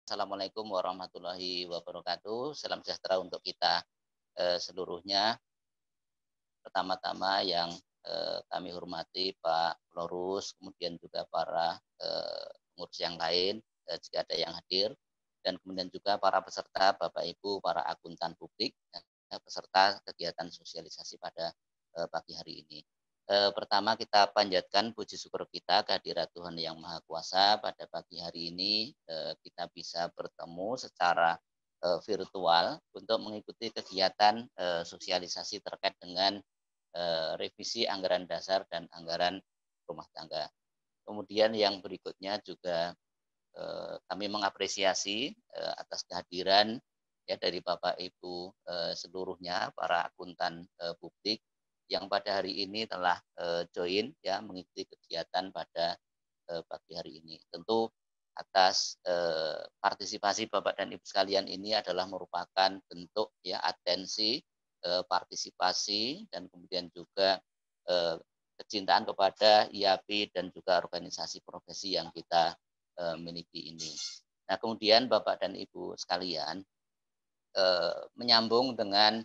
Assalamualaikum warahmatullahi wabarakatuh. Salam sejahtera untuk kita seluruhnya. Pertama-tama yang kami hormati Pak Lorus, kemudian juga para pengurus yang lain jika ada yang hadir, dan kemudian juga para peserta, Bapak Ibu, para akuntan publik, peserta kegiatan sosialisasi pada pagi hari ini. Pertama kita panjatkan puji syukur kita kehadirat Tuhan Yang Maha Kuasa pada pagi hari ini kita bisa bertemu secara virtual untuk mengikuti kegiatan sosialisasi terkait dengan revisi anggaran dasar dan anggaran rumah tangga. Kemudian yang berikutnya juga kami mengapresiasi atas kehadiran ya dari Bapak Ibu seluruhnya para akuntan publik yang pada hari ini telah join ya mengikuti kegiatan pada pagi hari ini. Tentu atas partisipasi Bapak dan Ibu sekalian ini adalah merupakan bentuk ya atensi, partisipasi dan kemudian juga kecintaan kepada IAP dan juga organisasi profesi yang kita miliki ini. Nah, kemudian Bapak dan Ibu sekalian menyambung dengan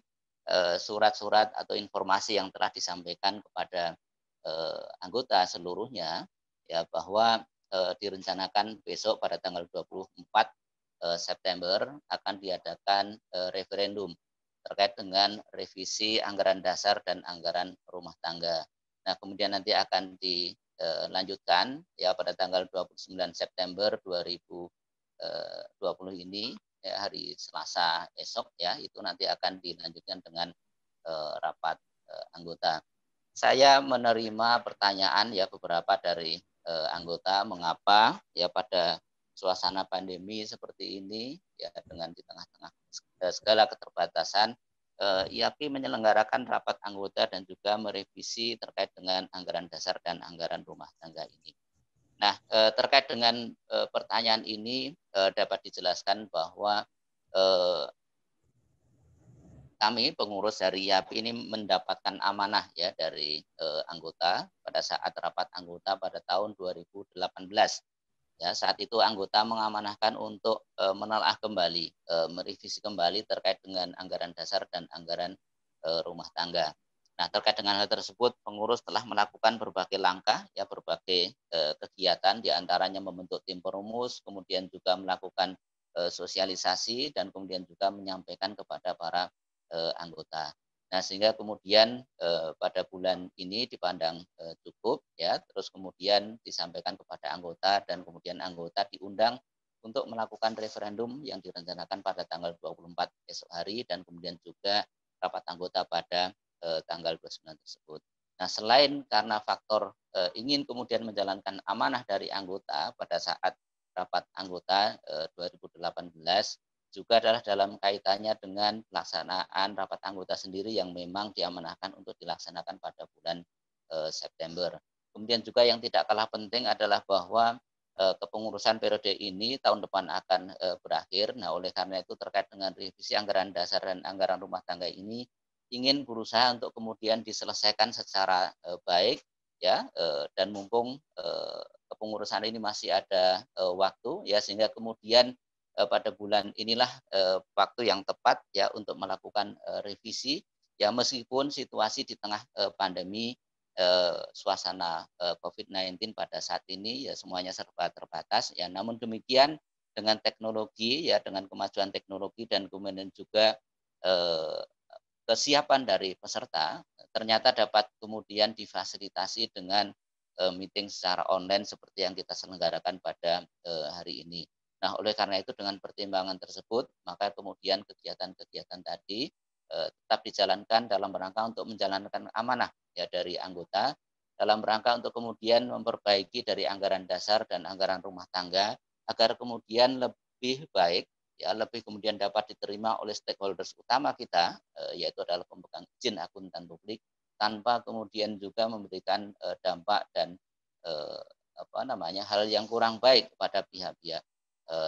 surat-surat atau informasi yang telah disampaikan kepada anggota seluruhnya ya bahwa direncanakan besok pada tanggal 24 September akan diadakan referendum terkait dengan revisi anggaran dasar dan anggaran rumah tangga. Nah, kemudian nanti akan dilanjutkan ya pada tanggal 29 September 2020 ini ya, hari Selasa esok ya itu nanti akan dilanjutkan dengan rapat anggota. Saya menerima pertanyaan ya beberapa dari anggota mengapa ya pada suasana pandemi seperti ini ya dengan di tengah-tengah segala keterbatasan IAP menyelenggarakan rapat anggota dan juga merevisi terkait dengan anggaran dasar dan anggaran rumah tangga ini. Nah, terkait dengan pertanyaan ini dapat dijelaskan bahwa kami pengurus dari IAP ini mendapatkan amanah ya dari anggota pada saat rapat anggota pada tahun 2018. Ya, saat itu anggota mengamanahkan untuk menelaah kembali, merevisi kembali terkait dengan anggaran dasar dan anggaran rumah tangga. Nah, terkait dengan hal tersebut, pengurus telah melakukan berbagai langkah, ya berbagai kegiatan, diantaranya membentuk tim perumus, kemudian juga melakukan sosialisasi, dan kemudian juga menyampaikan kepada para anggota. Nah, sehingga kemudian pada bulan ini dipandang cukup, ya, terus kemudian disampaikan kepada anggota, dan kemudian anggota diundang untuk melakukan referendum yang direncanakan pada tanggal 24 esok hari, dan kemudian juga rapat anggota pada tanggal 29 tersebut. Nah, selain karena faktor ingin kemudian menjalankan amanah dari anggota pada saat rapat anggota 2018, juga adalah dalam kaitannya dengan pelaksanaan rapat anggota sendiri yang memang diamanahkan untuk dilaksanakan pada bulan September. Kemudian juga yang tidak kalah penting adalah bahwa kepengurusan periode ini tahun depan akan berakhir. Nah, oleh karena itu terkait dengan revisi anggaran dasar dan anggaran rumah tangga ini ingin berusaha untuk kemudian diselesaikan secara baik ya dan mumpung kepengurusan ini masih ada waktu ya sehingga kemudian pada bulan inilah waktu yang tepat ya untuk melakukan revisi ya meskipun situasi di tengah pandemi suasana COVID-19 pada saat ini ya semuanya serba terbatas ya namun demikian dengan teknologi ya dengan kemajuan teknologi dan kemudian juga kesiapan dari peserta ternyata dapat kemudian difasilitasi dengan meeting secara online seperti yang kita selenggarakan pada hari ini. Nah, oleh karena itu dengan pertimbangan tersebut, maka kemudian kegiatan-kegiatan tadi tetap dijalankan dalam rangka untuk menjalankan amanah ya dari anggota dalam rangka untuk kemudian memperbaiki dari anggaran dasar dan anggaran rumah tangga agar kemudian lebih baik ya lebih kemudian dapat diterima oleh stakeholders utama kita yaitu adalah pemegang izin akuntan publik tanpa kemudian juga memberikan dampak dan hal yang kurang baik kepada pihak-pihak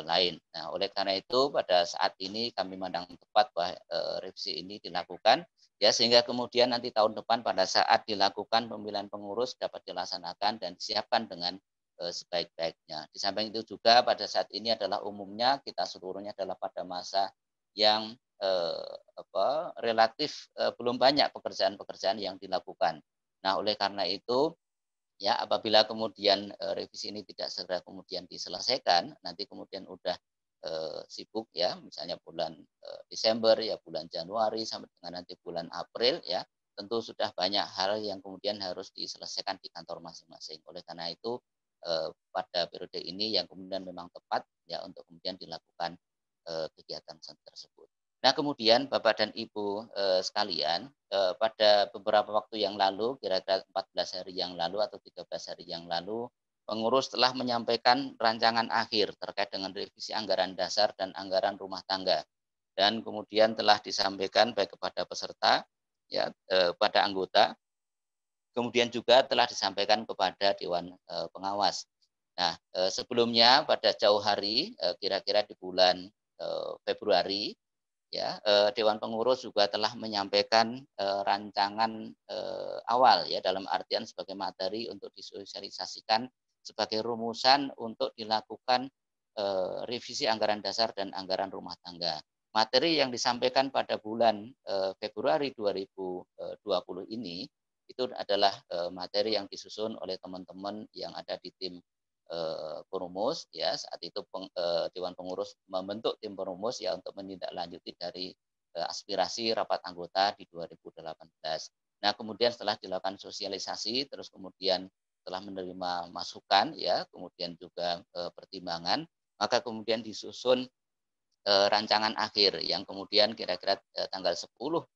lain. Nah, oleh karena itu pada saat ini kami memandang tepat bahwa revisi ini dilakukan ya sehingga kemudian nanti tahun depan pada saat dilakukan pemilihan pengurus dapat dilaksanakan dan disiapkan dengan sebaik-baiknya. Di samping itu juga pada saat ini adalah umumnya kita seluruhnya adalah pada masa yang relatif belum banyak pekerjaan-pekerjaan yang dilakukan. Nah, oleh karena itu ya apabila kemudian revisi ini tidak segera kemudian diselesaikan, nanti kemudian udah sibuk ya, misalnya bulan Desember ya, bulan Januari sampai dengan nanti bulan April ya, tentu sudah banyak hal yang kemudian harus diselesaikan di kantor masing-masing. Oleh karena itu pada periode ini yang kemudian memang tepat ya untuk kemudian dilakukan kegiatan tersebut. Nah, kemudian Bapak dan Ibu sekalian, pada beberapa waktu yang lalu, kira-kira 14 hari yang lalu atau 13 hari yang lalu, pengurus telah menyampaikan rancangan akhir terkait dengan revisi anggaran dasar dan anggaran rumah tangga. Dan kemudian telah disampaikan baik kepada peserta, ya, pada anggota, kemudian juga telah disampaikan kepada Dewan Pengawas. Nah, sebelumnya pada jauh hari, kira-kira di bulan Februari, ya Dewan Pengurus juga telah menyampaikan rancangan awal ya dalam artian sebagai materi untuk disosialisasikan sebagai rumusan untuk dilakukan revisi anggaran dasar dan anggaran rumah tangga. Materi yang disampaikan pada bulan Februari 2020 ini itu adalah materi yang disusun oleh teman-teman yang ada di tim perumus ya saat itu Dewan Pengurus membentuk tim perumus ya untuk menindaklanjuti dari aspirasi rapat anggota di 2018. Nah, kemudian setelah dilakukan sosialisasi terus kemudian setelah menerima masukan ya, kemudian juga pertimbangan, maka kemudian disusun rancangan akhir yang kemudian kira-kira tanggal 10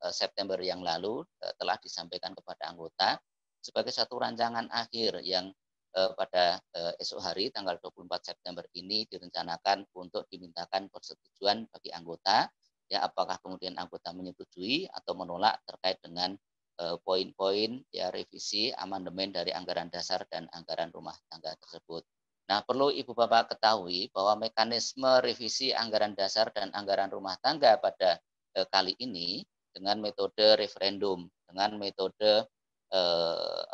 September yang lalu telah disampaikan kepada anggota sebagai satu rancangan akhir yang pada esok hari tanggal 24 September ini direncanakan untuk dimintakan persetujuan bagi anggota ya apakah kemudian anggota menyetujui atau menolak terkait dengan poin-poin ya revisi amandemen dari anggaran dasar dan anggaran rumah tangga tersebut. Nah, perlu Ibu Bapak ketahui bahwa mekanisme revisi anggaran dasar dan anggaran rumah tangga pada kali ini dengan metode referendum, dengan metode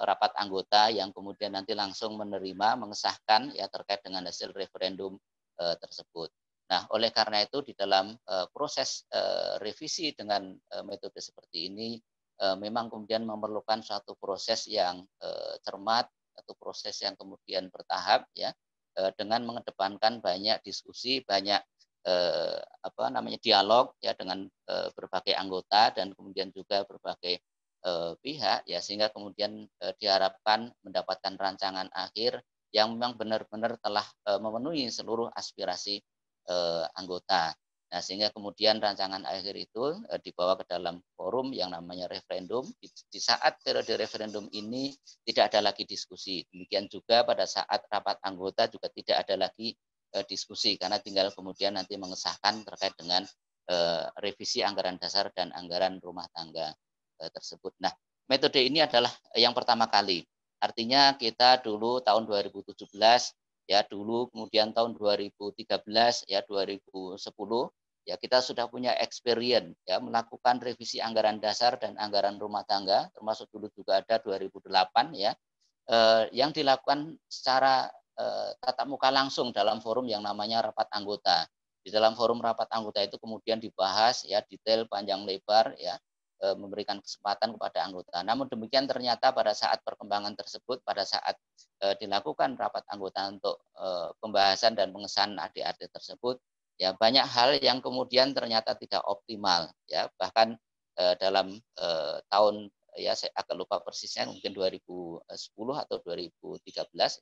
rapat anggota yang kemudian nanti langsung menerima, mengesahkan ya terkait dengan hasil referendum tersebut. Nah, oleh karena itu di dalam proses revisi dengan metode seperti ini memang kemudian memerlukan suatu proses yang cermat, atau proses yang kemudian bertahap ya dengan mengedepankan banyak diskusi, banyak dialog ya dengan berbagai anggota dan kemudian juga berbagai pihak ya sehingga kemudian diharapkan mendapatkan rancangan akhir yang memang benar-benar telah memenuhi seluruh aspirasi anggota. Nah, sehingga kemudian rancangan akhir itu dibawa ke dalam forum yang namanya referendum. Di saat periode referendum ini tidak ada lagi diskusi. Demikian juga pada saat rapat anggota juga tidak ada lagi diskusi karena tinggal kemudian nanti mengesahkan terkait dengan revisi anggaran dasar dan anggaran rumah tangga tersebut. Nah, metode ini adalah yang pertama kali. Artinya kita dulu tahun 2017 ya dulu kemudian tahun 2013 ya 2010 ya kita sudah punya experience ya melakukan revisi anggaran dasar dan anggaran rumah tangga termasuk dulu juga ada 2008 ya yang dilakukan secara tatap muka langsung dalam forum yang namanya rapat anggota. Di dalam forum rapat anggota itu kemudian dibahas ya detail panjang lebar ya memberikan kesempatan kepada anggota. Namun demikian ternyata pada saat perkembangan tersebut, pada saat dilakukan rapat anggota untuk pembahasan dan pengesahan AD-AD tersebut, ya banyak hal yang kemudian ternyata tidak optimal. Ya bahkan dalam tahun ya saya agak lupa persisnya mungkin 2010 atau 2013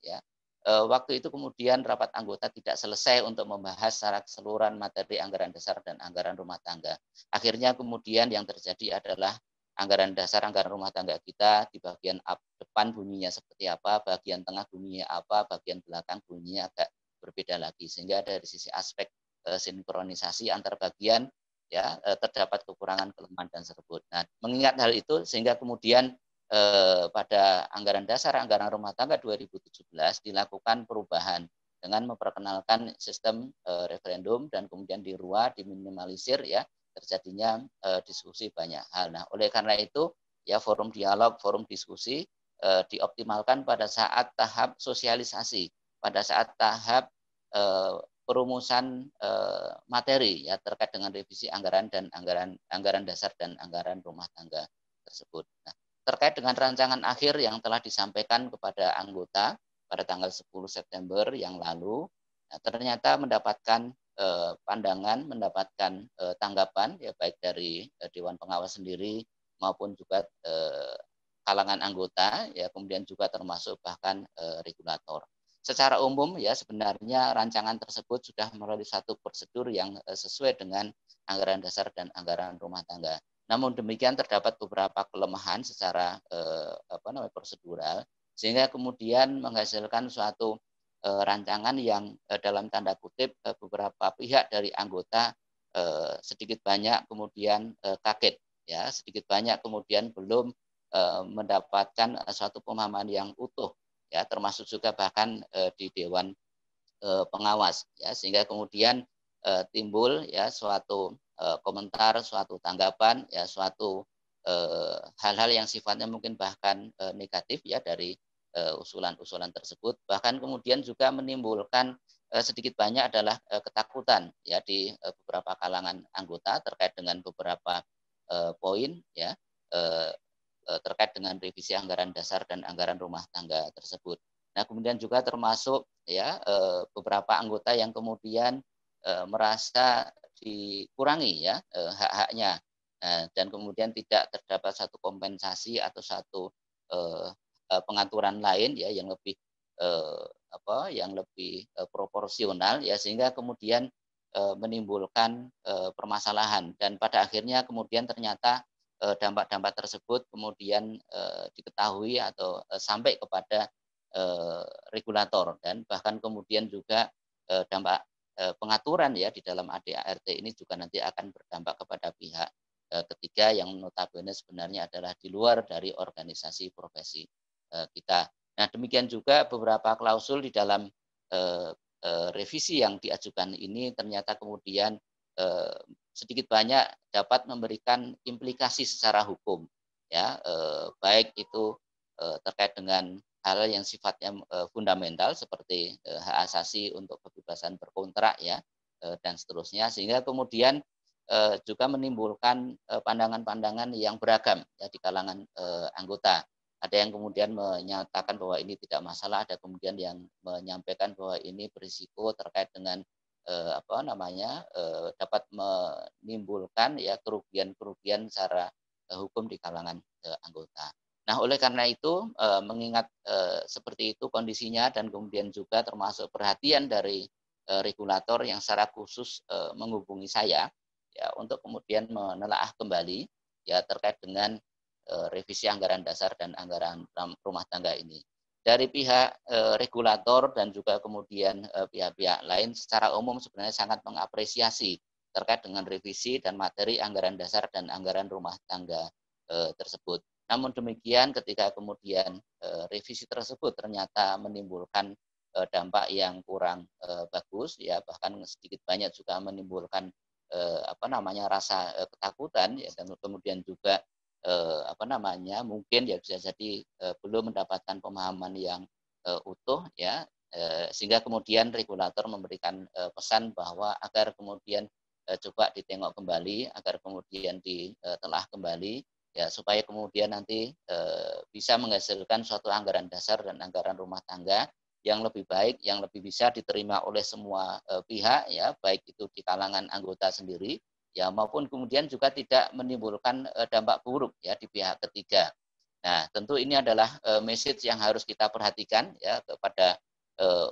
ya. Waktu itu kemudian rapat anggota tidak selesai untuk membahas secara keseluruhan materi anggaran dasar dan anggaran rumah tangga. Akhirnya kemudian yang terjadi adalah anggaran dasar, anggaran rumah tangga kita di bagian depan bunyinya seperti apa, bagian tengah bunyinya apa, bagian belakang bunyinya agak berbeda lagi. Sehingga dari sisi aspek sinkronisasi antar bagian ya terdapat kekurangan kelemahan dan tersebut. Nah, mengingat hal itu sehingga kemudian pada anggaran dasar anggaran rumah tangga 2017 dilakukan perubahan dengan memperkenalkan sistem referendum dan kemudian diminimalisir ya terjadinya diskusi banyak hal. Nah, oleh karena itu ya forum dialog, forum diskusi dioptimalkan pada saat tahap sosialisasi. pada saat tahap perumusan materi ya terkait dengan revisi anggaran dan anggaran dasar dan anggaran rumah tangga tersebut. Nah, terkait dengan rancangan akhir yang telah disampaikan kepada anggota pada tanggal 10 September yang lalu, nah, ternyata mendapatkan pandangan, mendapatkan tanggapan ya baik dari Dewan Pengawas sendiri maupun juga kalangan anggota ya, kemudian juga termasuk bahkan regulator. Secara umum ya sebenarnya rancangan tersebut sudah melalui satu prosedur yang sesuai dengan anggaran dasar dan anggaran rumah tangga. Namun demikian terdapat beberapa kelemahan secara prosedural sehingga kemudian menghasilkan suatu rancangan yang dalam tanda kutip beberapa pihak dari anggota sedikit banyak kemudian kaget ya, sedikit banyak kemudian belum mendapatkan suatu pemahaman yang utuh ya, termasuk juga bahkan di Dewan Pengawas ya, sehingga kemudian timbul ya suatu komentar, suatu tanggapan ya, suatu hal-hal yang sifatnya mungkin bahkan negatif ya dari usulan-usulan tersebut, bahkan kemudian juga menimbulkan sedikit banyak adalah ketakutan ya di beberapa kalangan anggota terkait dengan beberapa poin ya terkait dengan revisi anggaran dasar dan anggaran rumah tangga tersebut. Nah, kemudian juga termasuk ya beberapa anggota yang kemudian merasa dikurangi ya hak-haknya dan kemudian tidak terdapat satu kompensasi atau satu pengaturan lain ya yang lebih proporsional ya, sehingga kemudian menimbulkan permasalahan dan pada akhirnya kemudian ternyata dampak-dampak tersebut kemudian diketahui atau sampai kepada regulator dan bahkan kemudian juga dampak pengaturan ya di dalam ADART ini juga nanti akan berdampak kepada pihak ketiga yang notabene sebenarnya adalah di luar dari organisasi profesi kita. Nah, demikian juga beberapa klausul di dalam revisi yang diajukan ini ternyata kemudian sedikit banyak dapat memberikan implikasi secara hukum ya, baik itu terkait dengan hal yang sifatnya fundamental seperti hak asasi untuk kebebasan berkontrak ya dan seterusnya, sehingga kemudian juga menimbulkan pandangan-pandangan yang beragam ya di kalangan anggota. Ada yang kemudian menyatakan bahwa ini tidak masalah, ada kemudian yang menyampaikan bahwa ini berisiko terkait dengan dapat menimbulkan ya kerugian-kerugian secara hukum di kalangan anggota. Nah, oleh karena itu mengingat seperti itu kondisinya dan kemudian juga termasuk perhatian dari regulator yang secara khusus menghubungi saya ya untuk kemudian menelaah kembali ya terkait dengan revisi anggaran dasar dan anggaran rumah tangga ini. Dari pihak regulator dan juga kemudian pihak-pihak lain secara umum sebenarnya sangat mengapresiasi terkait dengan revisi dan materi anggaran dasar dan anggaran rumah tangga tersebut. Namun demikian ketika kemudian revisi tersebut ternyata menimbulkan dampak yang kurang bagus ya, bahkan sedikit banyak juga menimbulkan rasa ketakutan ya, dan kemudian juga mungkin ya bisa jadi belum mendapatkan pemahaman yang utuh ya, sehingga kemudian regulator memberikan pesan bahwa agar kemudian coba ditengok kembali, agar kemudian ditelah kembali ya, supaya kemudian nanti bisa menghasilkan suatu anggaran dasar dan anggaran rumah tangga yang lebih baik, yang lebih bisa diterima oleh semua pihak ya, baik itu di kalangan anggota sendiri ya maupun kemudian juga tidak menimbulkan dampak buruk ya di pihak ketiga. Nah, tentu ini adalah message yang harus kita perhatikan ya kepada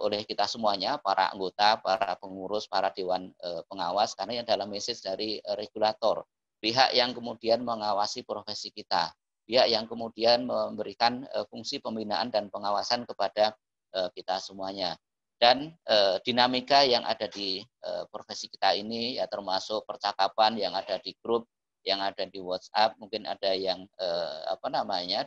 oleh kita semuanya, para anggota, para pengurus, para dewan pengawas, karena ini adalah message dari regulator, pihak yang kemudian mengawasi profesi kita, pihak yang kemudian memberikan fungsi pembinaan dan pengawasan kepada kita semuanya. Dan dinamika yang ada di profesi kita ini ya termasuk percakapan yang ada di grup, yang ada di WhatsApp, mungkin ada yang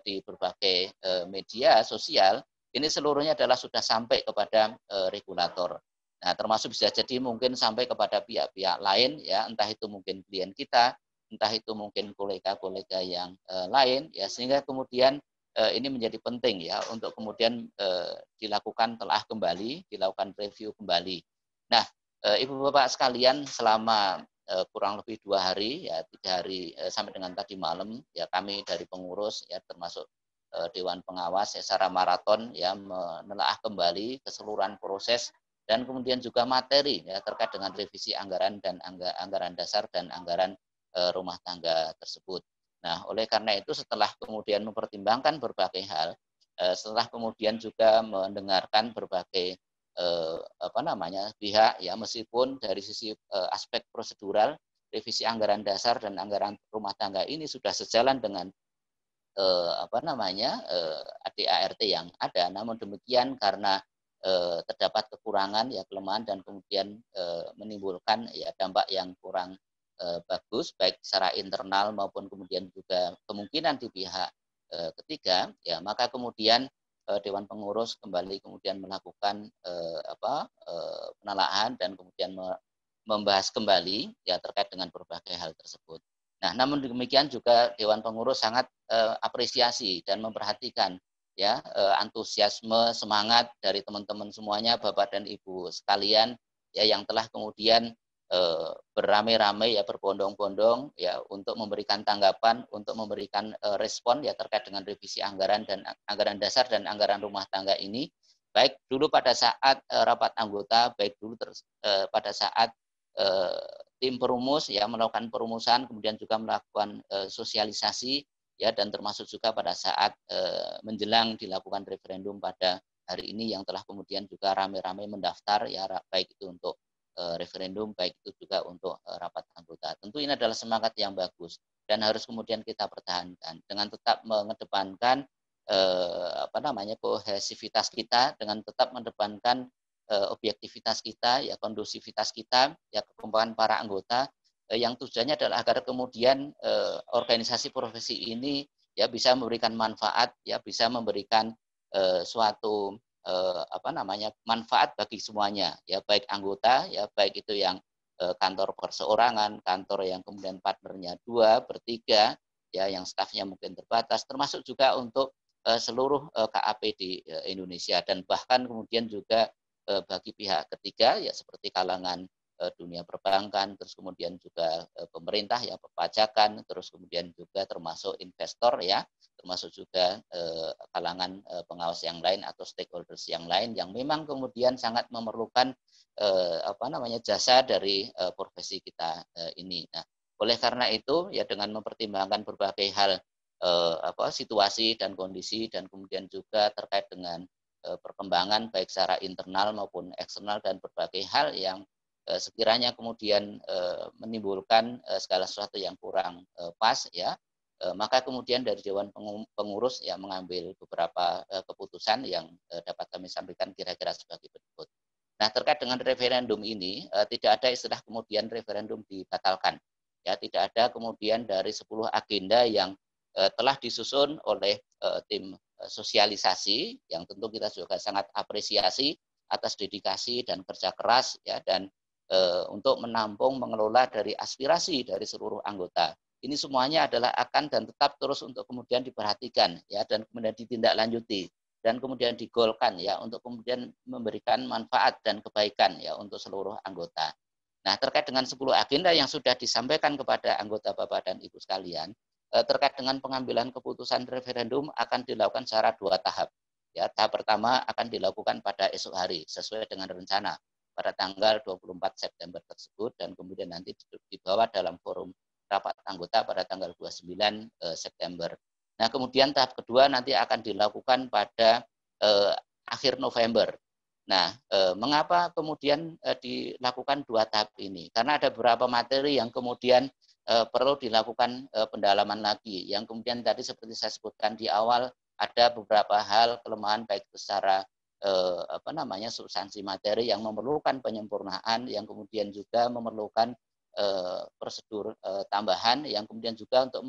di berbagai media sosial, ini seluruhnya adalah sudah sampai kepada regulator. Nah, termasuk bisa jadi mungkin sampai kepada pihak-pihak lain ya, entah itu mungkin klien kita, entah itu mungkin kolega-kolega yang lain ya, sehingga kemudian ini menjadi penting ya untuk kemudian dilakukan telah kembali, dilakukan review kembali. Nah, Ibu Bapak sekalian, selama kurang lebih 2 hari ya 3 hari sampai dengan tadi malam ya kami dari pengurus ya termasuk Dewan Pengawas ya, secara maraton ya menelaah kembali keseluruhan proses dan kemudian juga materi ya terkait dengan revisi anggaran dan anggaran dasar dan anggaran rumah tangga tersebut. Nah, oleh karena itu setelah kemudian mempertimbangkan berbagai hal, setelah kemudian juga mendengarkan berbagai pihak ya, meskipun dari sisi aspek prosedural revisi anggaran dasar dan anggaran rumah tangga ini sudah sejalan dengan ADART yang ada, namun demikian karena terdapat kekurangan ya, kelemahan dan kemudian menimbulkan ya dampak yang kurang bagus baik secara internal maupun kemudian juga kemungkinan di pihak ketiga ya, maka kemudian Dewan Pengurus kembali kemudian melakukan penelaahan dan kemudian membahas kembali ya terkait dengan berbagai hal tersebut. Nah, namun demikian juga Dewan Pengurus sangat apresiasi dan memperhatikan ya antusiasme, semangat dari teman-teman semuanya, Bapak dan Ibu sekalian ya yang telah kemudian beramai-ramai ya, berbondong-bondong ya untuk memberikan tanggapan, untuk memberikan respon ya terkait dengan revisi anggaran dan anggaran dasar dan anggaran rumah tangga ini, baik dulu pada saat rapat anggota, baik dulu pada saat tim perumus ya melakukan perumusan, kemudian juga melakukan sosialisasi ya, dan termasuk juga pada saat menjelang dilakukan referendum pada hari ini yang telah kemudian juga ramai-ramai mendaftar ya, baik itu untuk referendum, baik itu juga untuk rapat anggota. Tentu ini adalah semangat yang bagus dan harus kemudian kita pertahankan dengan tetap mengedepankan kohesivitas kita, dengan tetap mengedepankan objektivitas kita, ya kondusivitas kita, ya kekompakan para anggota, yang tujuannya adalah agar kemudian organisasi profesi ini ya bisa memberikan manfaat, ya bisa memberikan suatu manfaat bagi semuanya, ya baik anggota, ya baik itu yang kantor perseorangan, kantor yang kemudian partnernya 2, bertiga, ya yang stafnya mungkin terbatas, termasuk juga untuk seluruh KAP di Indonesia dan bahkan kemudian juga bagi pihak ketiga ya seperti kalangan dunia perbankan, terus kemudian juga pemerintah ya perpajakan, terus kemudian juga termasuk investor ya, termasuk juga kalangan pengawas yang lain atau stakeholders yang lain yang memang kemudian sangat memerlukan jasa dari profesi kita ini. Nah, oleh karena itu ya dengan mempertimbangkan berbagai hal situasi dan kondisi dan kemudian juga terkait dengan perkembangan baik secara internal maupun eksternal dan berbagai hal yang sekiranya kemudian menimbulkan segala sesuatu yang kurang pas ya, maka kemudian dari Dewan Pengurus ya mengambil beberapa keputusan yang dapat kami sampaikan kira-kira sebagai berikut. Nah, terkait dengan referendum ini tidak ada istilah kemudian referendum dibatalkan. Ya, tidak ada kemudian dari 10 agenda yang telah disusun oleh tim sosialisasi yang tentu kita juga sangat apresiasi atas dedikasi dan kerja keras ya, dan untuk menampung mengelola dari aspirasi dari seluruh anggota. Ini semuanya adalah akan dan tetap terus untuk kemudian diperhatikan ya, dan kemudian ditindaklanjuti dan kemudian digolkan ya untuk kemudian memberikan manfaat dan kebaikan ya untuk seluruh anggota. Nah, terkait dengan 10 agenda yang sudah disampaikan kepada anggota Bapak dan Ibu sekalian, terkait dengan pengambilan keputusan referendum akan dilakukan secara 2 tahap. Ya, tahap pertama akan dilakukan pada esok hari sesuai dengan rencana pada tanggal 24 September tersebut dan kemudian nanti dibawa dalam forum rapat anggota pada tanggal 29 September. Nah, kemudian tahap kedua nanti akan dilakukan pada akhir November. Nah, mengapa kemudian dilakukan 2 tahap ini? Karena ada beberapa materi yang kemudian perlu dilakukan pendalaman lagi. Yang kemudian tadi seperti saya sebutkan di awal, ada beberapa hal kelemahan baik secara substansi materi yang memerlukan penyempurnaan, yang kemudian juga memerlukan prosedur tambahan, yang kemudian juga untuk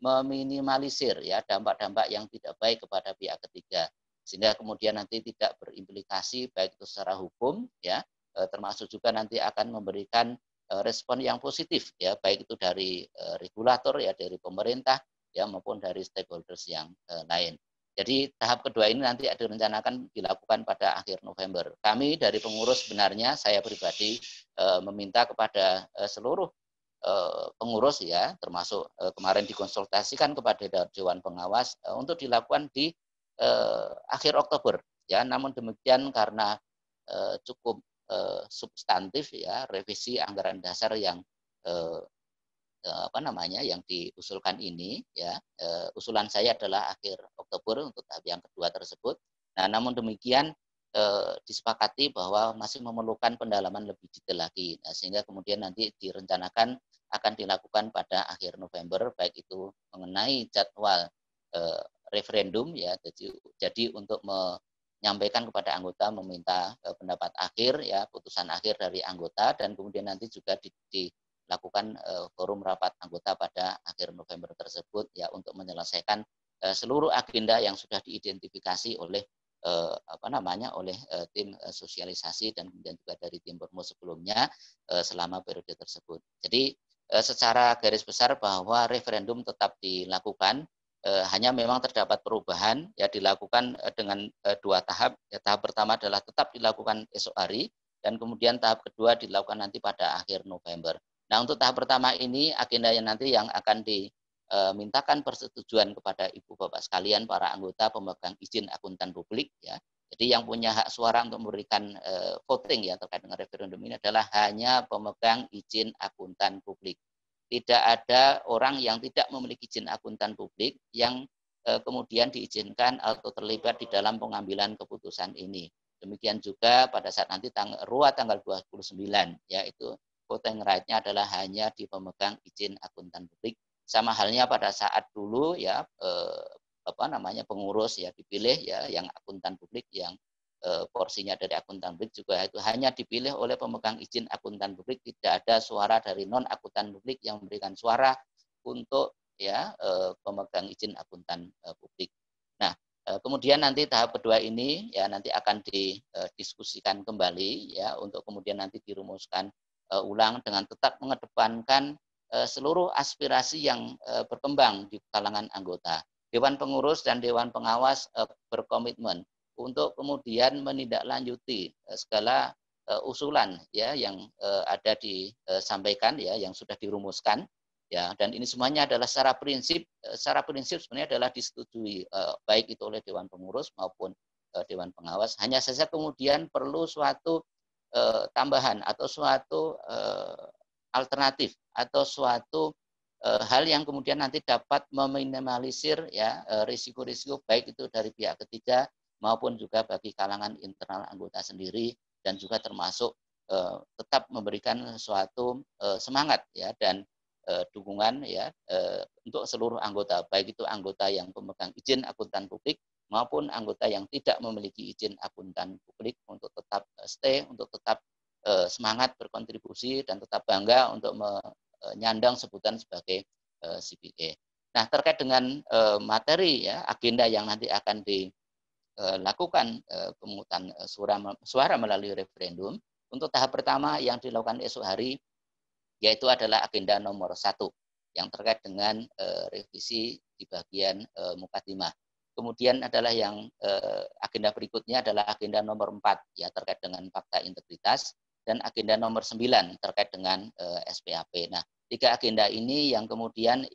meminimalisir ya dampak-dampak yang tidak baik kepada pihak ketiga, sehingga kemudian nanti tidak berimplikasi baik itu secara hukum ya, termasuk juga nanti akan memberikan respon yang positif ya, baik itu dari regulator ya, dari pemerintah ya maupun dari stakeholders yang lain. Jadi tahap kedua ini nanti direncanakan dilakukan pada akhir November. Kami dari pengurus sebenarnya saya pribadi meminta kepada seluruh pengurus ya, termasuk kemarin dikonsultasikan kepada Dewan Pengawas untuk dilakukan di akhir Oktober ya. Namun demikian karena cukup substantif ya revisi anggaran dasar yang yang diusulkan ini ya, usulan saya adalah akhir Oktober untuk tahap yang kedua tersebut. Nah, namun demikian disepakati bahwa masih memerlukan pendalaman lebih detail lagi. Nah, sehingga kemudian nanti direncanakan akan dilakukan pada akhir November, baik itu mengenai jadwal referendum ya. Jadi untuk menyampaikan kepada anggota meminta pendapat akhir ya, putusan akhir dari anggota, dan kemudian nanti juga dilakukan forum rapat anggota pada akhir November tersebut ya, untuk menyelesaikan seluruh agenda yang sudah diidentifikasi oleh oleh tim sosialisasi dan kemudian juga dari tim Permus sebelumnya selama periode tersebut. Jadi secara garis besar bahwa referendum tetap dilakukan, hanya memang terdapat perubahan ya, dilakukan dengan dua tahap. Ya, tahap pertama adalah tetap dilakukan esok hari, dan kemudian tahap kedua dilakukan nanti pada akhir November. Nah, untuk tahap pertama ini agenda yang nanti yang akan dimintakan persetujuan kepada Ibu Bapak sekalian para anggota pemegang izin akuntan publik ya. Jadi yang punya hak suara untuk memberikan voting ya terkait dengan referendum ini adalah hanya pemegang izin akuntan publik. Tidak ada orang yang tidak memiliki izin akuntan publik yang kemudian diizinkan atau terlibat di dalam pengambilan keputusan ini. Demikian juga pada saat nanti tanggal 29 ya, itu voting right-nya adalah hanya di pemegang izin akuntan publik. Sama halnya pada saat dulu ya pengurus ya dipilih ya, yang akuntan publik yang porsinya dari akuntan publik juga itu hanya dipilih oleh pemegang izin akuntan publik, tidak ada suara dari non akuntan publik yang memberikan suara untuk ya pemegang izin akuntan publik. Nah, kemudian nanti tahap kedua ini ya nanti akan didiskusikan kembali ya, untuk kemudian nanti dirumuskan ulang dengan tetap mengedepankan seluruh aspirasi yang berkembang di kalangan anggota. Dewan Pengurus dan Dewan Pengawas berkomitmen untuk kemudian menindaklanjuti segala usulan ya yang ada disampaikan ya, yang sudah dirumuskan ya, dan ini semuanya adalah secara prinsip sebenarnya adalah disetujui baik itu oleh Dewan Pengurus maupun Dewan Pengawas. Hanya saja kemudian perlu suatu tambahan atau suatu alternatif atau suatu hal yang kemudian nanti dapat meminimalisir ya risiko-risiko baik itu dari pihak ketiga maupun juga bagi kalangan internal anggota sendiri, dan juga termasuk tetap memberikan suatu semangat ya dan dukungan ya untuk seluruh anggota, baik itu anggota yang pemegang izin akuntan publik maupun anggota yang tidak memiliki izin akuntan publik, untuk tetap stay, untuk tetap semangat berkontribusi dan tetap bangga untuk menyandang sebutan sebagai CPA. Nah, terkait dengan materi ya agenda yang nanti akan dilakukan pemungutan suara melalui referendum, untuk tahap pertama yang dilakukan esok hari yaitu adalah agenda nomor 1 yang terkait dengan revisi di bagian mukadimah. Kemudian adalah yang agenda berikutnya adalah agenda nomor 4 ya terkait dengan fakta integritas, dan agenda nomor 9 terkait dengan SPAP. Nah, 3 agenda ini yang kemudian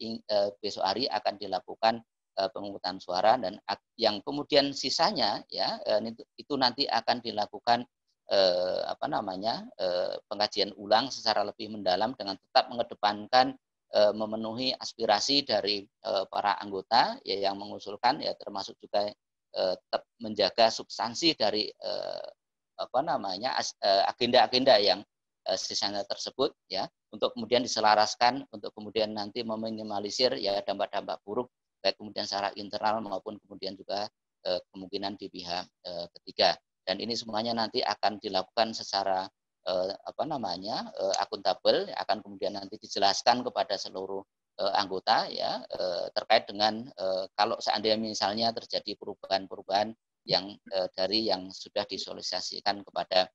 besok hari akan dilakukan pemungutan suara, dan yang kemudian sisanya ya itu nanti akan dilakukan pengkajian ulang secara lebih mendalam dengan tetap mengedepankan memenuhi aspirasi dari para anggota ya yang mengusulkan ya, termasuk juga tetap menjaga substansi dari agenda-agenda yang sisanya tersebut ya, untuk kemudian diselaraskan untuk kemudian nanti meminimalisir ya dampak-dampak buruk baik kemudian secara internal maupun kemudian juga kemungkinan di pihak ketiga. Dan ini semuanya nanti akan dilakukan secara akuntabel, akan kemudian nanti dijelaskan kepada seluruh anggota ya terkait dengan kalau seandainya misalnya terjadi perubahan-perubahan yang dari yang sudah disosialisasikan kepada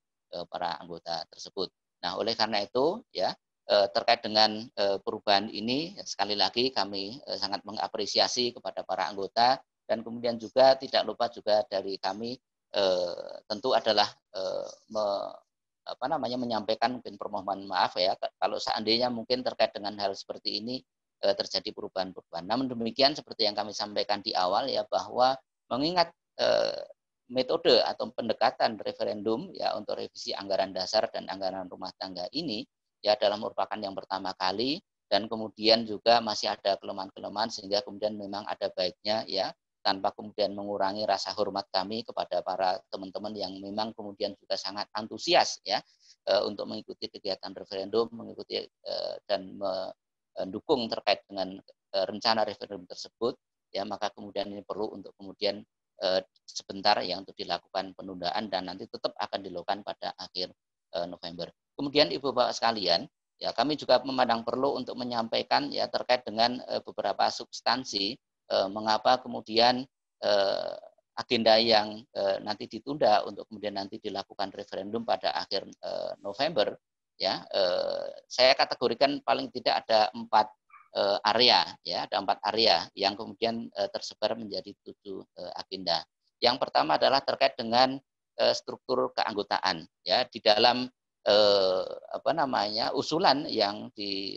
para anggota tersebut. Nah, oleh karena itu ya terkait dengan perubahan ini, sekali lagi kami sangat mengapresiasi kepada para anggota, dan kemudian juga tidak lupa juga dari kami tentu adalah menyampaikan mungkin permohonan maaf ya kalau seandainya mungkin terkait dengan hal seperti ini terjadi perubahan-perubahan. Namun demikian seperti yang kami sampaikan di awal ya, bahwa mengingat metode atau pendekatan referendum ya untuk revisi anggaran dasar dan anggaran rumah tangga ini ya adalah merupakan yang pertama kali, dan kemudian juga masih ada kelemahan-kelemahan sehingga kemudian memang ada baiknya ya, tanpa kemudian mengurangi rasa hormat kami kepada para teman-teman yang memang kemudian juga sangat antusias ya untuk mengikuti kegiatan referendum, mengikuti dan mendukung terkait dengan rencana referendum tersebut ya, maka kemudian ini perlu untuk kemudian sebentar ya untuk dilakukan penundaan, dan nanti tetap akan dilakukan pada akhir November. Kemudian Ibu Bapak sekalian, ya kami juga memandang perlu untuk menyampaikan ya terkait dengan beberapa substansi mengapa kemudian agenda yang nanti ditunda untuk kemudian nanti dilakukan referendum pada akhir November ya, saya kategorikan paling tidak ada 4 area ya, ada 4 area yang kemudian tersebar menjadi 7 agenda. Yang pertama adalah terkait dengan struktur keanggotaan ya di dalam usulan yang di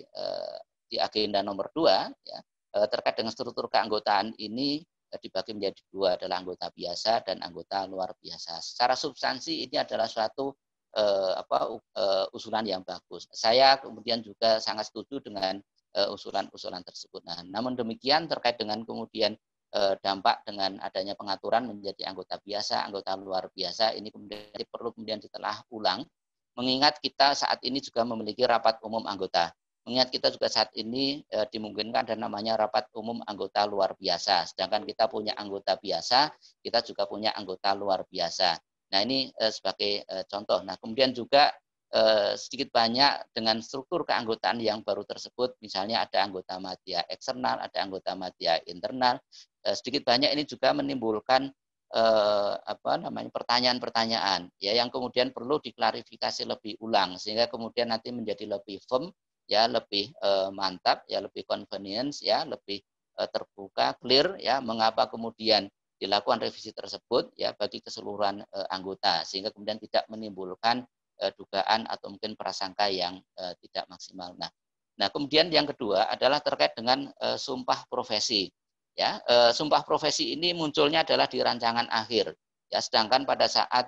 agenda nomor 2 ya, terkait dengan struktur keanggotaan ini dibagi menjadi 2, adalah anggota biasa dan anggota luar biasa. Secara substansi ini adalah suatu usulan yang bagus. Saya kemudian juga sangat setuju dengan usulan-usulan tersebut. Nah, namun demikian terkait dengan kemudian dampak dengan adanya pengaturan menjadi anggota biasa, anggota luar biasa, ini kemudian perlu kemudian ditelah ulang, mengingat kita saat ini juga memiliki rapat umum anggota. Mengingat kita juga saat ini dimungkinkan ada namanya rapat umum anggota luar biasa. Sedangkan kita punya anggota biasa, kita juga punya anggota luar biasa. Nah ini sebagai contoh. Nah kemudian juga sedikit banyak dengan struktur keanggotaan yang baru tersebut, misalnya ada anggota media eksternal, ada anggota media internal, sedikit banyak ini juga menimbulkan pertanyaan-pertanyaan ya yang kemudian perlu diklarifikasi lebih ulang sehingga kemudian nanti menjadi lebih firm ya, lebih mantap ya, lebih convenience ya, lebih terbuka, clear ya, mengapa kemudian dilakukan revisi tersebut ya bagi keseluruhan anggota sehingga kemudian tidak menimbulkan dugaan atau mungkin prasangka yang tidak maksimal. Nah, kemudian yang kedua adalah terkait dengan sumpah profesi. Ya, sumpah profesi ini munculnya adalah di rancangan akhir. Ya, sedangkan pada saat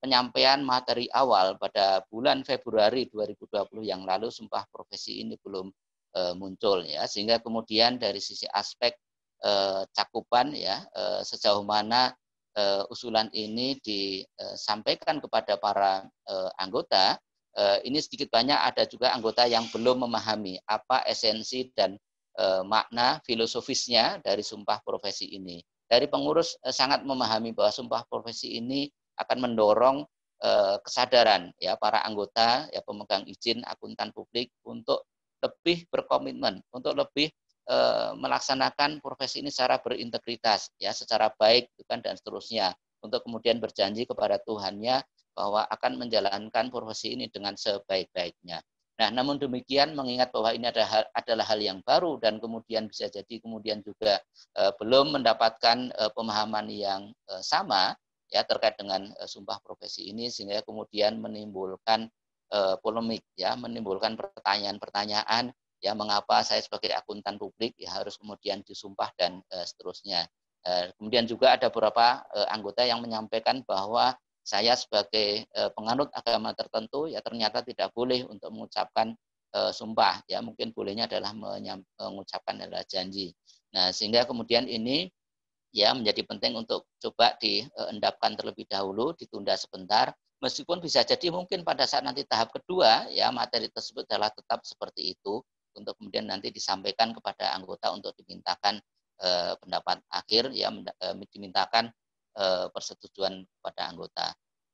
penyampaian materi awal pada bulan Februari 2020 yang lalu sumpah profesi ini belum muncul ya, sehingga kemudian dari sisi aspek cakupan ya sejauh mana usulan ini disampaikan kepada para anggota, ini sedikit banyak ada juga anggota yang belum memahami apa esensi dan makna filosofisnya dari sumpah profesi ini. Dari pengurus sangat memahami bahwa sumpah profesi ini akan mendorong kesadaran ya para anggota ya pemegang izin akuntan publik untuk lebih berkomitmen, untuk lebih melaksanakan profesi ini secara berintegritas ya, secara baik kan, dan seterusnya, untuk kemudian berjanji kepada Tuhannya bahwa akan menjalankan profesi ini dengan sebaik-baiknya. Nah, namun demikian mengingat bahwa ini adalah hal yang baru dan kemudian bisa jadi kemudian juga belum mendapatkan pemahaman yang sama ya terkait dengan sumpah profesi ini, sehingga kemudian menimbulkan polemik ya, menimbulkan pertanyaan-pertanyaan ya, mengapa saya sebagai akuntan publik ya harus kemudian disumpah dan seterusnya. Kemudian juga ada beberapa anggota yang menyampaikan bahwa saya sebagai penganut agama tertentu ya ternyata tidak boleh untuk mengucapkan sumpah ya, mungkin bolehnya adalah mengucapkan adalah janji. Nah, sehingga kemudian ini ya menjadi penting untuk coba diendapkan terlebih dahulu, ditunda sebentar, meskipun bisa jadi mungkin pada saat nanti tahap kedua ya materi tersebut adalah tetap seperti itu untuk kemudian nanti disampaikan kepada anggota untuk dimintakan pendapat akhir ya, dimintakan persetujuan kepada anggota.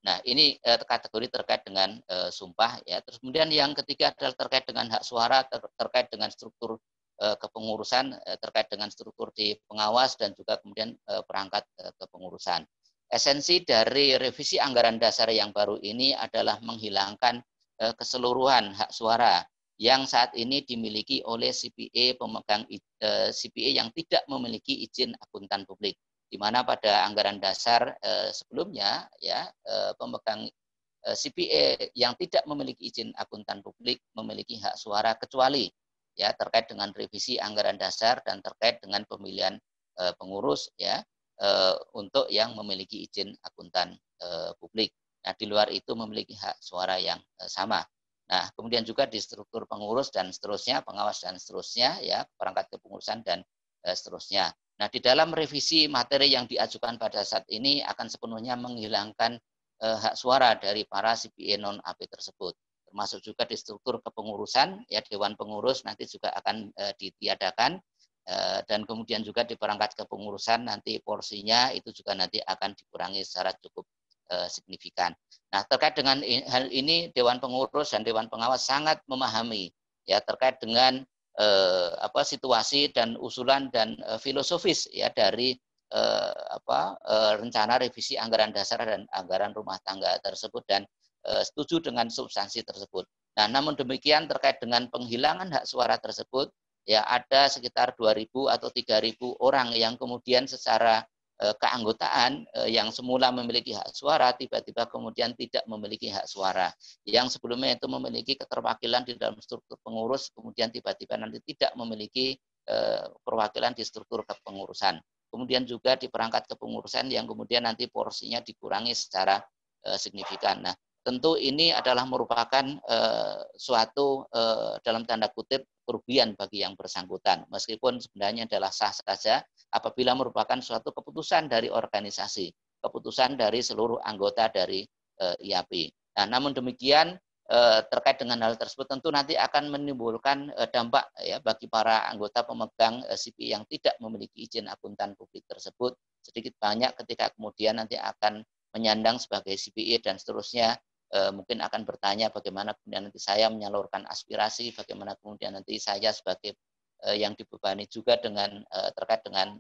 Nah, ini kategori terkait dengan sumpah ya. Terus kemudian yang ketiga adalah terkait dengan hak suara, terkait dengan struktur kepengurusan, terkait dengan struktur di pengawas dan juga kemudian perangkat kepengurusan. Esensi dari revisi anggaran dasar yang baru ini adalah menghilangkan keseluruhan hak suara yang saat ini dimiliki oleh CPA pemegang CPA yang tidak memiliki izin akuntan publik, di mana pada anggaran dasar sebelumnya ya pemegang CPA yang tidak memiliki izin akuntan publik memiliki hak suara kecuali ya terkait dengan revisi anggaran dasar dan terkait dengan pemilihan pengurus ya untuk yang memiliki izin akuntan publik. Nah, di luar itu memiliki hak suara yang sama. Nah, kemudian juga di struktur pengurus dan seterusnya, pengawas dan seterusnya, ya perangkat kepengurusan dan seterusnya. Nah, di dalam revisi materi yang diajukan pada saat ini akan sepenuhnya menghilangkan hak suara dari para CPA non-AP tersebut. Termasuk juga di struktur kepengurusan, ya Dewan Pengurus nanti juga akan ditiadakan, dan kemudian juga di perangkat kepengurusan nanti porsinya itu juga nanti akan dikurangi secara cukup signifikan. Nah, terkait dengan hal ini Dewan Pengurus dan Dewan Pengawas sangat memahami ya terkait dengan situasi dan usulan dan filosofis ya dari rencana revisi anggaran dasar dan anggaran rumah tangga tersebut dan setuju dengan substansi tersebut. Nah, namun demikian terkait dengan penghilangan hak suara tersebut ya ada sekitar 2.000 atau 3.000 orang yang kemudian secara keanggotaan yang semula memiliki hak suara tiba-tiba kemudian tidak memiliki hak suara. Yang sebelumnya itu memiliki keterwakilan di dalam struktur pengurus kemudian tiba-tiba nanti tidak memiliki perwakilan di struktur kepengurusan. Kemudian juga di perangkat kepengurusan yang kemudian nanti porsinya dikurangi secara signifikan. Nah, tentu ini adalah merupakan suatu dalam tanda kutip kerugian bagi yang bersangkutan. Meskipun sebenarnya adalah sah saja apabila merupakan suatu keputusan dari organisasi, keputusan dari seluruh anggota dari IAP. Nah, namun demikian terkait dengan hal tersebut tentu nanti akan menimbulkan dampak ya bagi para anggota pemegang CPA yang tidak memiliki izin akuntan publik tersebut sedikit banyak ketika kemudian nanti akan menyandang sebagai CPA dan seterusnya mungkin akan bertanya bagaimana kemudian nanti saya menyalurkan aspirasi, bagaimana kemudian nanti saya sebagai yang dibebani juga dengan terkait dengan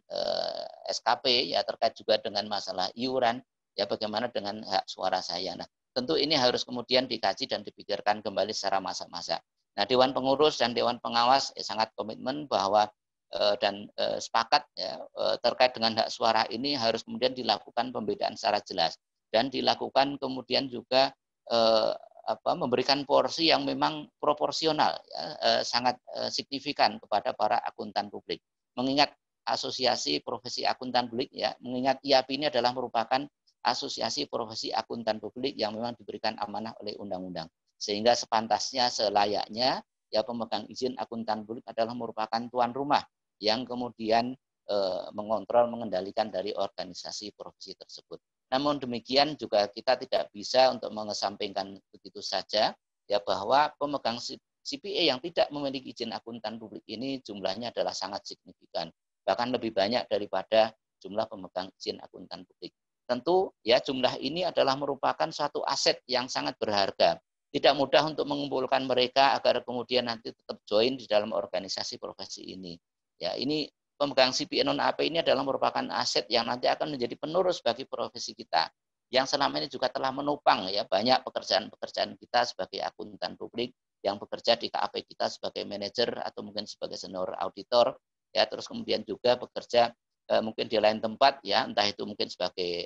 SKP ya terkait juga dengan masalah iuran ya bagaimana dengan hak suara saya. Nah, tentu ini harus kemudian dikaji dan dipikirkan kembali secara masak-masak. Nah, Dewan Pengurus dan Dewan Pengawas sangat komitmen bahwa dan sepakat ya, terkait dengan hak suara ini harus kemudian dilakukan pembedaan secara jelas dan dilakukan kemudian juga memberikan porsi yang memang proporsional ya, sangat signifikan kepada para akuntan publik. Mengingat asosiasi profesi akuntan publik ya, mengingat IAP ini adalah merupakan asosiasi profesi akuntan publik yang memang diberikan amanah oleh undang-undang. Sehingga sepantasnya selayaknya ya pemegang izin akuntan publik adalah merupakan tuan rumah yang kemudian mengontrol mengendalikan dari organisasi profesi tersebut. Namun demikian juga kita tidak bisa untuk mengesampingkan begitu saja ya bahwa pemegang CPA yang tidak memiliki izin akuntan publik ini jumlahnya adalah sangat signifikan, bahkan lebih banyak daripada jumlah pemegang izin akuntan publik. Tentu ya jumlah ini adalah merupakan suatu aset yang sangat berharga. Tidak mudah untuk mengumpulkan mereka agar kemudian nanti tetap join di dalam organisasi profesi ini. Ya, ini pemegang CPA non-AP ini adalah merupakan aset yang nanti akan menjadi penerus bagi profesi kita yang selama ini juga telah menopang ya banyak pekerjaan-pekerjaan kita sebagai akuntan publik yang bekerja di KAP kita sebagai manajer atau mungkin sebagai senior auditor ya terus kemudian juga bekerja mungkin di lain tempat ya entah itu mungkin sebagai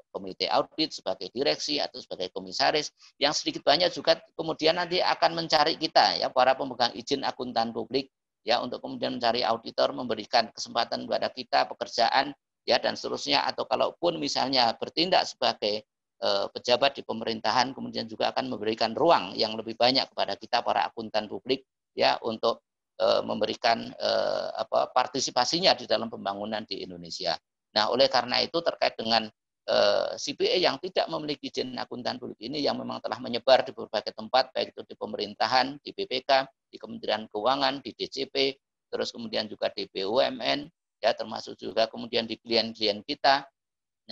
komite audit, sebagai direksi atau sebagai komisaris yang sedikit banyak juga kemudian nanti akan mencari kita ya para pemegang izin akuntan publik ya untuk kemudian mencari auditor, memberikan kesempatan kepada kita pekerjaan ya dan seterusnya atau kalaupun misalnya bertindak sebagai pejabat di pemerintahan kemudian juga akan memberikan ruang yang lebih banyak kepada kita para akuntan publik ya untuk memberikan partisipasinya di dalam pembangunan di Indonesia. Nah, oleh karena itu terkait dengan CPA yang tidak memiliki izin akuntan publik ini yang memang telah menyebar di berbagai tempat, baik itu di pemerintahan, di BPK, di Kementerian Keuangan, di DCP, terus kemudian juga di BUMN, ya termasuk juga kemudian di klien-klien kita.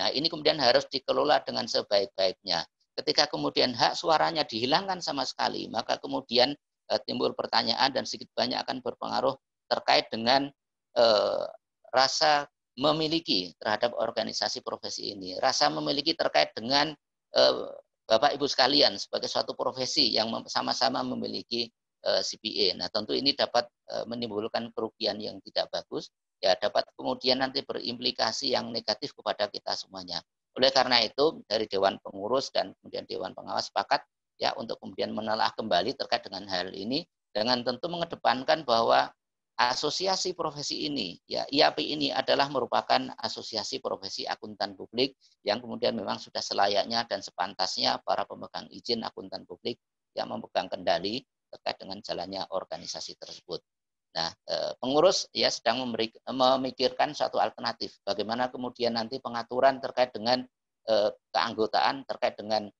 Nah, ini kemudian harus dikelola dengan sebaik-baiknya. Ketika kemudian hak suaranya dihilangkan sama sekali, maka kemudian timbul pertanyaan dan sedikit banyak akan berpengaruh terkait dengan rasa memiliki terhadap organisasi profesi ini, rasa memiliki terkait dengan Bapak Ibu sekalian sebagai suatu profesi yang sama-sama memiliki CPA. Nah, tentu ini dapat menimbulkan kerugian yang tidak bagus, ya dapat kemudian nanti berimplikasi yang negatif kepada kita semuanya. Oleh karena itu, dari Dewan Pengurus dan kemudian Dewan Pengawas sepakat ya untuk kemudian menelaah kembali terkait dengan hal ini, dengan tentu mengedepankan bahwa asosiasi profesi ini, ya IAP ini adalah merupakan asosiasi profesi akuntan publik yang kemudian memang sudah selayaknya dan sepantasnya para pemegang izin akuntan publik yang memegang kendali terkait dengan jalannya organisasi tersebut. Nah, pengurus ya sedang memikirkan suatu alternatif, bagaimana kemudian nanti pengaturan terkait dengan keanggotaan, terkait dengan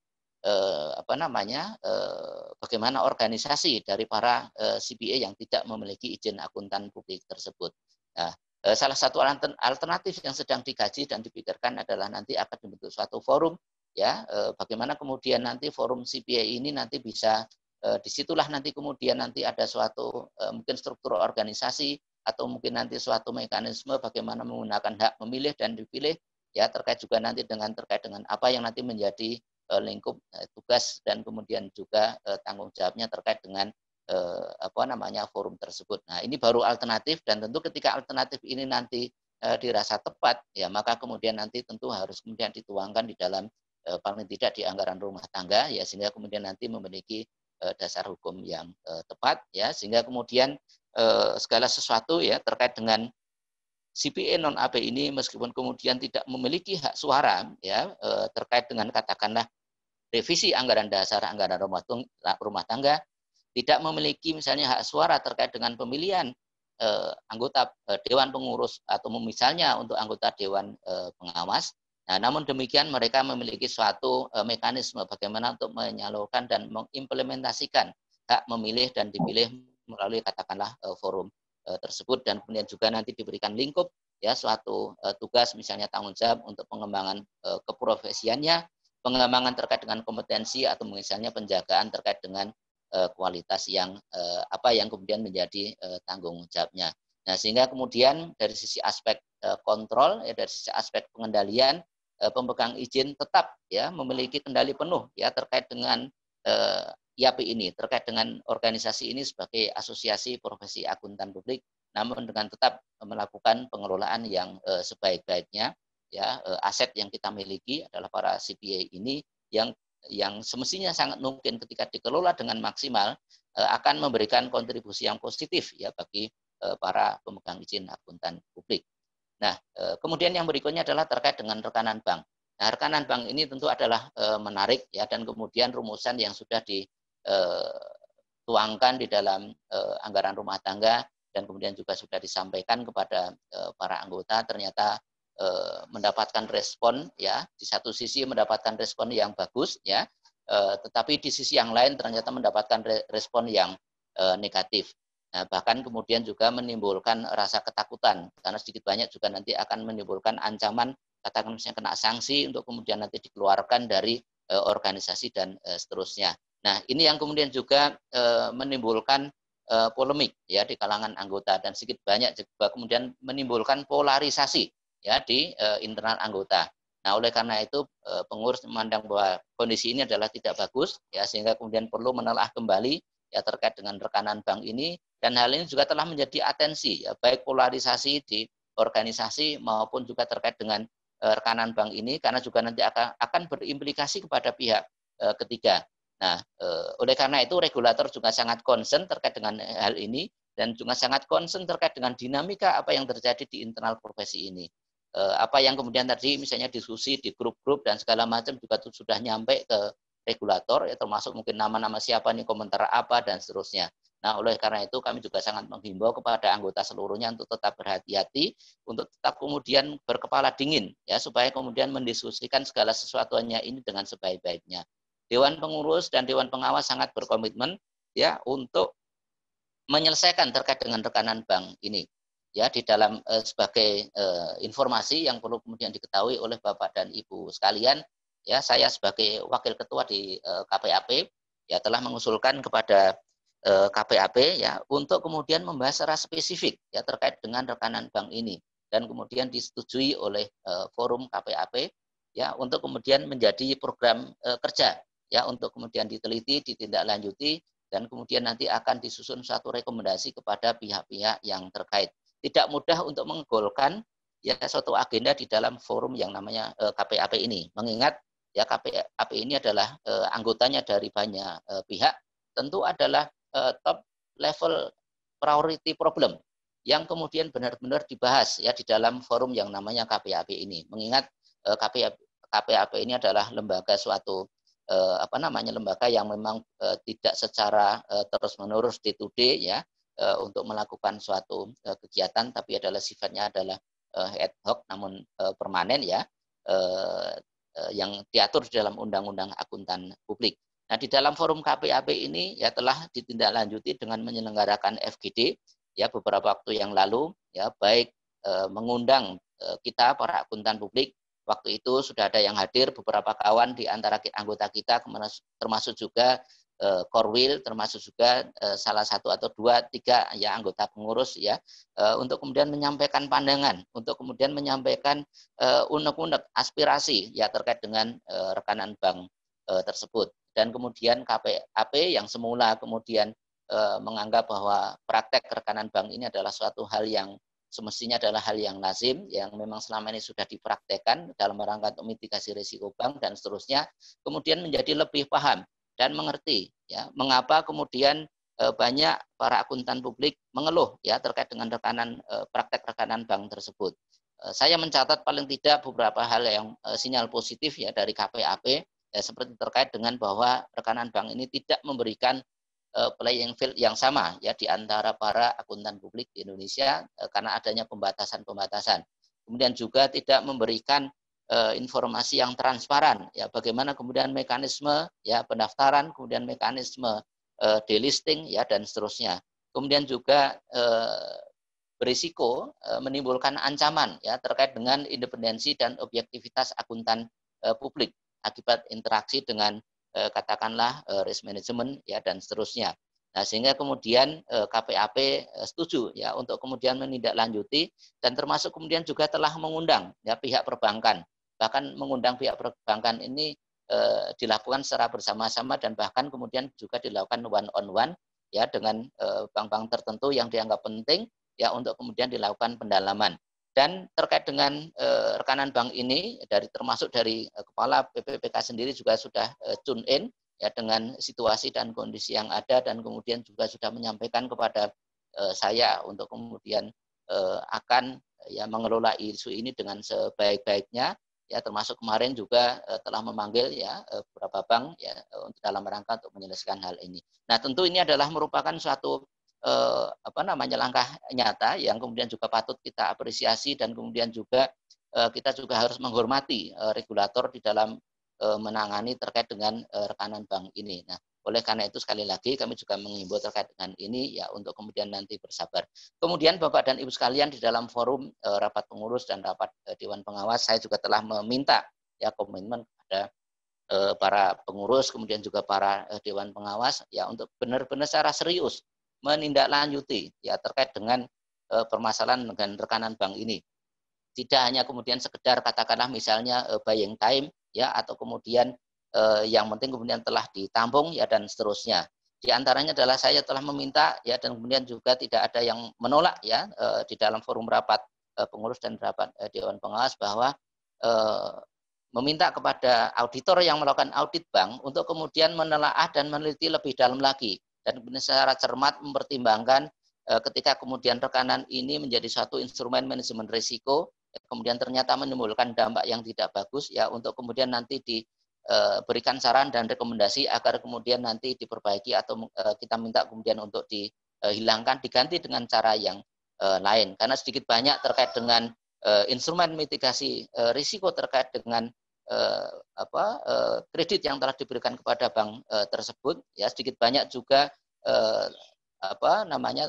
bagaimana organisasi dari para CPA yang tidak memiliki izin akuntan publik tersebut. Nah, salah satu alternatif yang sedang digaji dan dipikirkan adalah nanti akan dibentuk suatu forum, ya, bagaimana kemudian nanti forum CPA ini nanti bisa disitulah nanti kemudian nanti ada suatu mungkin struktur organisasi atau mungkin nanti suatu mekanisme bagaimana menggunakan hak memilih dan dipilih, ya terkait juga nanti terkait dengan apa yang nanti menjadi lingkup tugas dan kemudian juga tanggung jawabnya terkait dengan forum tersebut. Nah, ini baru alternatif dan tentu ketika alternatif ini nanti dirasa tepat, ya maka kemudian nanti tentu harus kemudian dituangkan di dalam paling tidak di anggaran rumah tangga, ya sehingga kemudian nanti memiliki dasar hukum yang tepat, ya sehingga kemudian segala sesuatu ya terkait dengan CPA non AP ini meskipun kemudian tidak memiliki hak suara, ya terkait dengan katakanlah revisi anggaran dasar anggaran rumah tangga, tidak memiliki misalnya hak suara terkait dengan pemilihan anggota Dewan Pengurus atau misalnya untuk anggota Dewan Pengawas. Nah, namun demikian mereka memiliki suatu mekanisme bagaimana untuk menyalurkan dan mengimplementasikan hak memilih dan dipilih melalui katakanlah forum tersebut dan kemudian juga nanti diberikan lingkup ya suatu tugas misalnya tanggung jawab untuk pengembangan keprofesiannya, pengembangan terkait dengan kompetensi atau misalnya penjagaan terkait dengan kualitas yang yang kemudian menjadi tanggung jawabnya. Nah, sehingga kemudian dari sisi aspek kontrol, ya, dari sisi aspek pengendalian, pemegang izin tetap ya memiliki kendali penuh ya terkait dengan IAP ini, terkait dengan organisasi ini sebagai asosiasi profesi akuntan publik, namun dengan tetap melakukan pengelolaan yang sebaik-baiknya. Ya, aset yang kita miliki adalah para CPA ini yang semestinya sangat mungkin ketika dikelola dengan maksimal akan memberikan kontribusi yang positif ya bagi para pemegang izin akuntan publik. Nah, kemudian yang berikutnya adalah terkait dengan rekanan bank. Nah, rekanan bank ini tentu adalah menarik ya dan kemudian rumusan yang sudah dituangkan di dalam anggaran rumah tangga dan kemudian juga sudah disampaikan kepada para anggota ternyata mendapatkan respon ya di satu sisi mendapatkan respon yang bagus ya tetapi di sisi yang lain ternyata mendapatkan respon yang negatif. Nah, bahkan kemudian juga menimbulkan rasa ketakutan karena sedikit banyak juga nanti akan menimbulkan ancaman katakan misalnya kena sanksi untuk kemudian nanti dikeluarkan dari organisasi dan seterusnya. Nah, ini yang kemudian juga menimbulkan polemik ya di kalangan anggota dan sedikit banyak juga kemudian menimbulkan polarisasi ya di internal anggota. Nah, oleh karena itu pengurus memandang bahwa kondisi ini adalah tidak bagus ya sehingga kemudian perlu menelaah kembali ya terkait dengan rekanan bank ini dan hal ini juga telah menjadi atensi ya baik polarisasi di organisasi maupun juga terkait dengan rekanan bank ini karena juga nanti akan berimplikasi kepada pihak ketiga. Nah, oleh karena itu regulator juga sangat concern terkait dengan hal ini dan juga sangat concern terkait dengan dinamika apa yang terjadi di internal profesi ini. Apa yang kemudian tadi misalnya diskusi di grup-grup dan segala macam juga sudah nyampe ke regulator ya termasuk mungkin nama-nama siapa nih komentar apa dan seterusnya. Nah, oleh karena itu kami juga sangat menghimbau kepada anggota seluruhnya untuk tetap berhati-hati, untuk tetap kemudian berkepala dingin ya supaya kemudian mendiskusikan segala sesuatunya ini dengan sebaik-baiknya. Dewan Pengurus dan Dewan Pengawas sangat berkomitmen ya untuk menyelesaikan terkait dengan rekanan bank ini. Ya di dalam sebagai informasi yang perlu kemudian diketahui oleh Bapak dan Ibu sekalian, ya saya sebagai wakil ketua di KPAP ya telah mengusulkan kepada KPAP ya untuk kemudian membahas secara spesifik ya terkait dengan rekanan bank ini dan kemudian disetujui oleh forum KPAP ya untuk kemudian menjadi program kerja ya untuk kemudian diteliti, ditindaklanjuti, dan kemudian nanti akan disusun suatu rekomendasi kepada pihak-pihak yang terkait. Tidak mudah untuk menggolkan ya suatu agenda di dalam forum yang namanya KPAP ini. Mengingat ya KPAP ini adalah anggotanya dari banyak pihak, tentu adalah top level priority problem yang kemudian benar-benar dibahas ya di dalam forum yang namanya KPAP ini. Mengingat KPAP ini adalah lembaga suatu lembaga yang memang tidak secara terus-menerus day to day ya untuk melakukan suatu kegiatan, tapi adalah sifatnya adalah ad hoc namun permanen ya yang diatur di dalam Undang-Undang Akuntan Publik. Nah, di dalam forum KPAP ini ya telah ditindaklanjuti dengan menyelenggarakan FGD ya beberapa waktu yang lalu ya, baik mengundang kita para akuntan publik. Waktu itu sudah ada yang hadir beberapa kawan di antara anggota kita, termasuk juga Korwil, termasuk juga salah satu atau dua tiga ya anggota pengurus ya, untuk kemudian menyampaikan pandangan, untuk kemudian menyampaikan unek-unek aspirasi ya terkait dengan rekanan bank tersebut. Dan kemudian KPAP yang semula kemudian menganggap bahwa praktek rekanan bank ini adalah suatu hal yang semestinya adalah hal yang lazim, yang memang selama ini sudah dipraktekkan dalam rangka untuk mitigasi risiko bank dan seterusnya, kemudian menjadi lebih paham dan mengerti ya mengapa kemudian banyak para akuntan publik mengeluh ya terkait dengan praktek rekanan bank tersebut. Saya mencatat paling tidak beberapa hal yang sinyal positif ya dari KPAP ya, seperti terkait dengan bahwa rekanan bank ini tidak memberikan playing field yang sama ya di antara para akuntan publik di Indonesia karena adanya pembatasan-pembatasan. Kemudian juga tidak memberikan informasi yang transparan ya bagaimana kemudian mekanisme ya pendaftaran, kemudian mekanisme delisting ya dan seterusnya. Kemudian juga berisiko menimbulkan ancaman ya terkait dengan independensi dan objektivitas akuntan publik akibat interaksi dengan katakanlah risk management ya dan seterusnya. Nah, sehingga kemudian KPAP setuju ya untuk kemudian menindaklanjuti dan termasuk kemudian juga telah mengundang ya pihak perbankan. Bahkan mengundang pihak perbankan ini dilakukan secara bersama-sama dan bahkan kemudian juga dilakukan one on one ya dengan bank-bank tertentu yang dianggap penting ya untuk kemudian dilakukan pendalaman. Dan terkait dengan rekanan bank ini termasuk dari kepala PPPK sendiri juga sudah tune in ya dengan situasi dan kondisi yang ada dan kemudian juga sudah menyampaikan kepada saya untuk kemudian akan ya mengelola isu ini dengan sebaik-baiknya ya termasuk kemarin juga telah memanggil ya beberapa bank ya untuk dalam rangka untuk menyelesaikan hal ini. Nah, tentu ini adalah merupakan suatu langkah nyata yang kemudian juga patut kita apresiasi dan kemudian juga kita juga harus menghormati regulator di dalam menangani terkait dengan rekanan bank ini. Nah, oleh karena itu sekali lagi kami juga menghimbau terkait dengan ini ya untuk kemudian nanti bersabar. Kemudian Bapak dan Ibu sekalian di dalam forum rapat pengurus dan rapat Dewan Pengawas saya juga telah meminta ya komitmen kepada para pengurus kemudian juga para Dewan Pengawas ya untuk benar-benar secara serius menindaklanjuti ya terkait dengan permasalahan dengan rekanan bank ini. Tidak hanya kemudian sekedar katakanlah misalnya buying time ya atau kemudian yang penting kemudian telah ditampung ya dan seterusnya. Di antaranya adalah saya telah meminta ya dan kemudian juga tidak ada yang menolak ya di dalam forum rapat pengurus dan rapat Dewan Pengawas bahwa meminta kepada auditor yang melakukan audit bank untuk kemudian menelaah dan meneliti lebih dalam lagi dan secara cermat mempertimbangkan ketika kemudian rekanan ini menjadi suatu instrumen manajemen risiko, kemudian ternyata menimbulkan dampak yang tidak bagus, ya untuk kemudian nanti diberikan saran dan rekomendasi agar kemudian nanti diperbaiki atau kita minta kemudian untuk dihilangkan, diganti dengan cara yang lain. Karena sedikit banyak terkait dengan instrumen mitigasi risiko terkait dengan kredit yang telah diberikan kepada bank tersebut ya sedikit banyak juga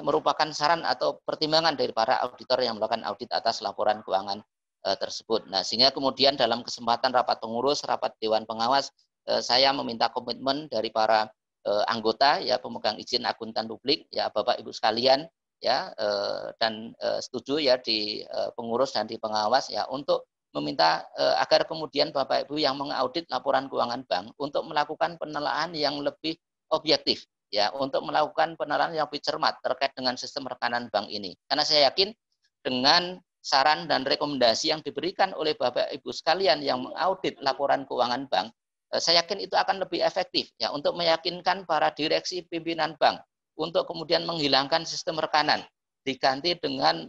merupakan saran atau pertimbangan dari para auditor yang melakukan audit atas laporan keuangan tersebut. Nah, sehingga kemudian dalam kesempatan rapat pengurus, rapat Dewan Pengawas, saya meminta komitmen dari para anggota ya pemegang izin akuntan publik ya Bapak Ibu sekalian ya dan setuju ya di pengurus dan di pengawas ya untuk meminta agar kemudian Bapak Ibu yang mengaudit laporan keuangan bank untuk melakukan penelaahan yang lebih objektif, ya, untuk melakukan penelaahan yang lebih cermat terkait dengan sistem rekanan bank ini. Karena saya yakin dengan saran dan rekomendasi yang diberikan oleh Bapak Ibu sekalian yang mengaudit laporan keuangan bank, saya yakin itu akan lebih efektif, ya, untuk meyakinkan para direksi pimpinan bank untuk kemudian menghilangkan sistem rekanan, diganti dengan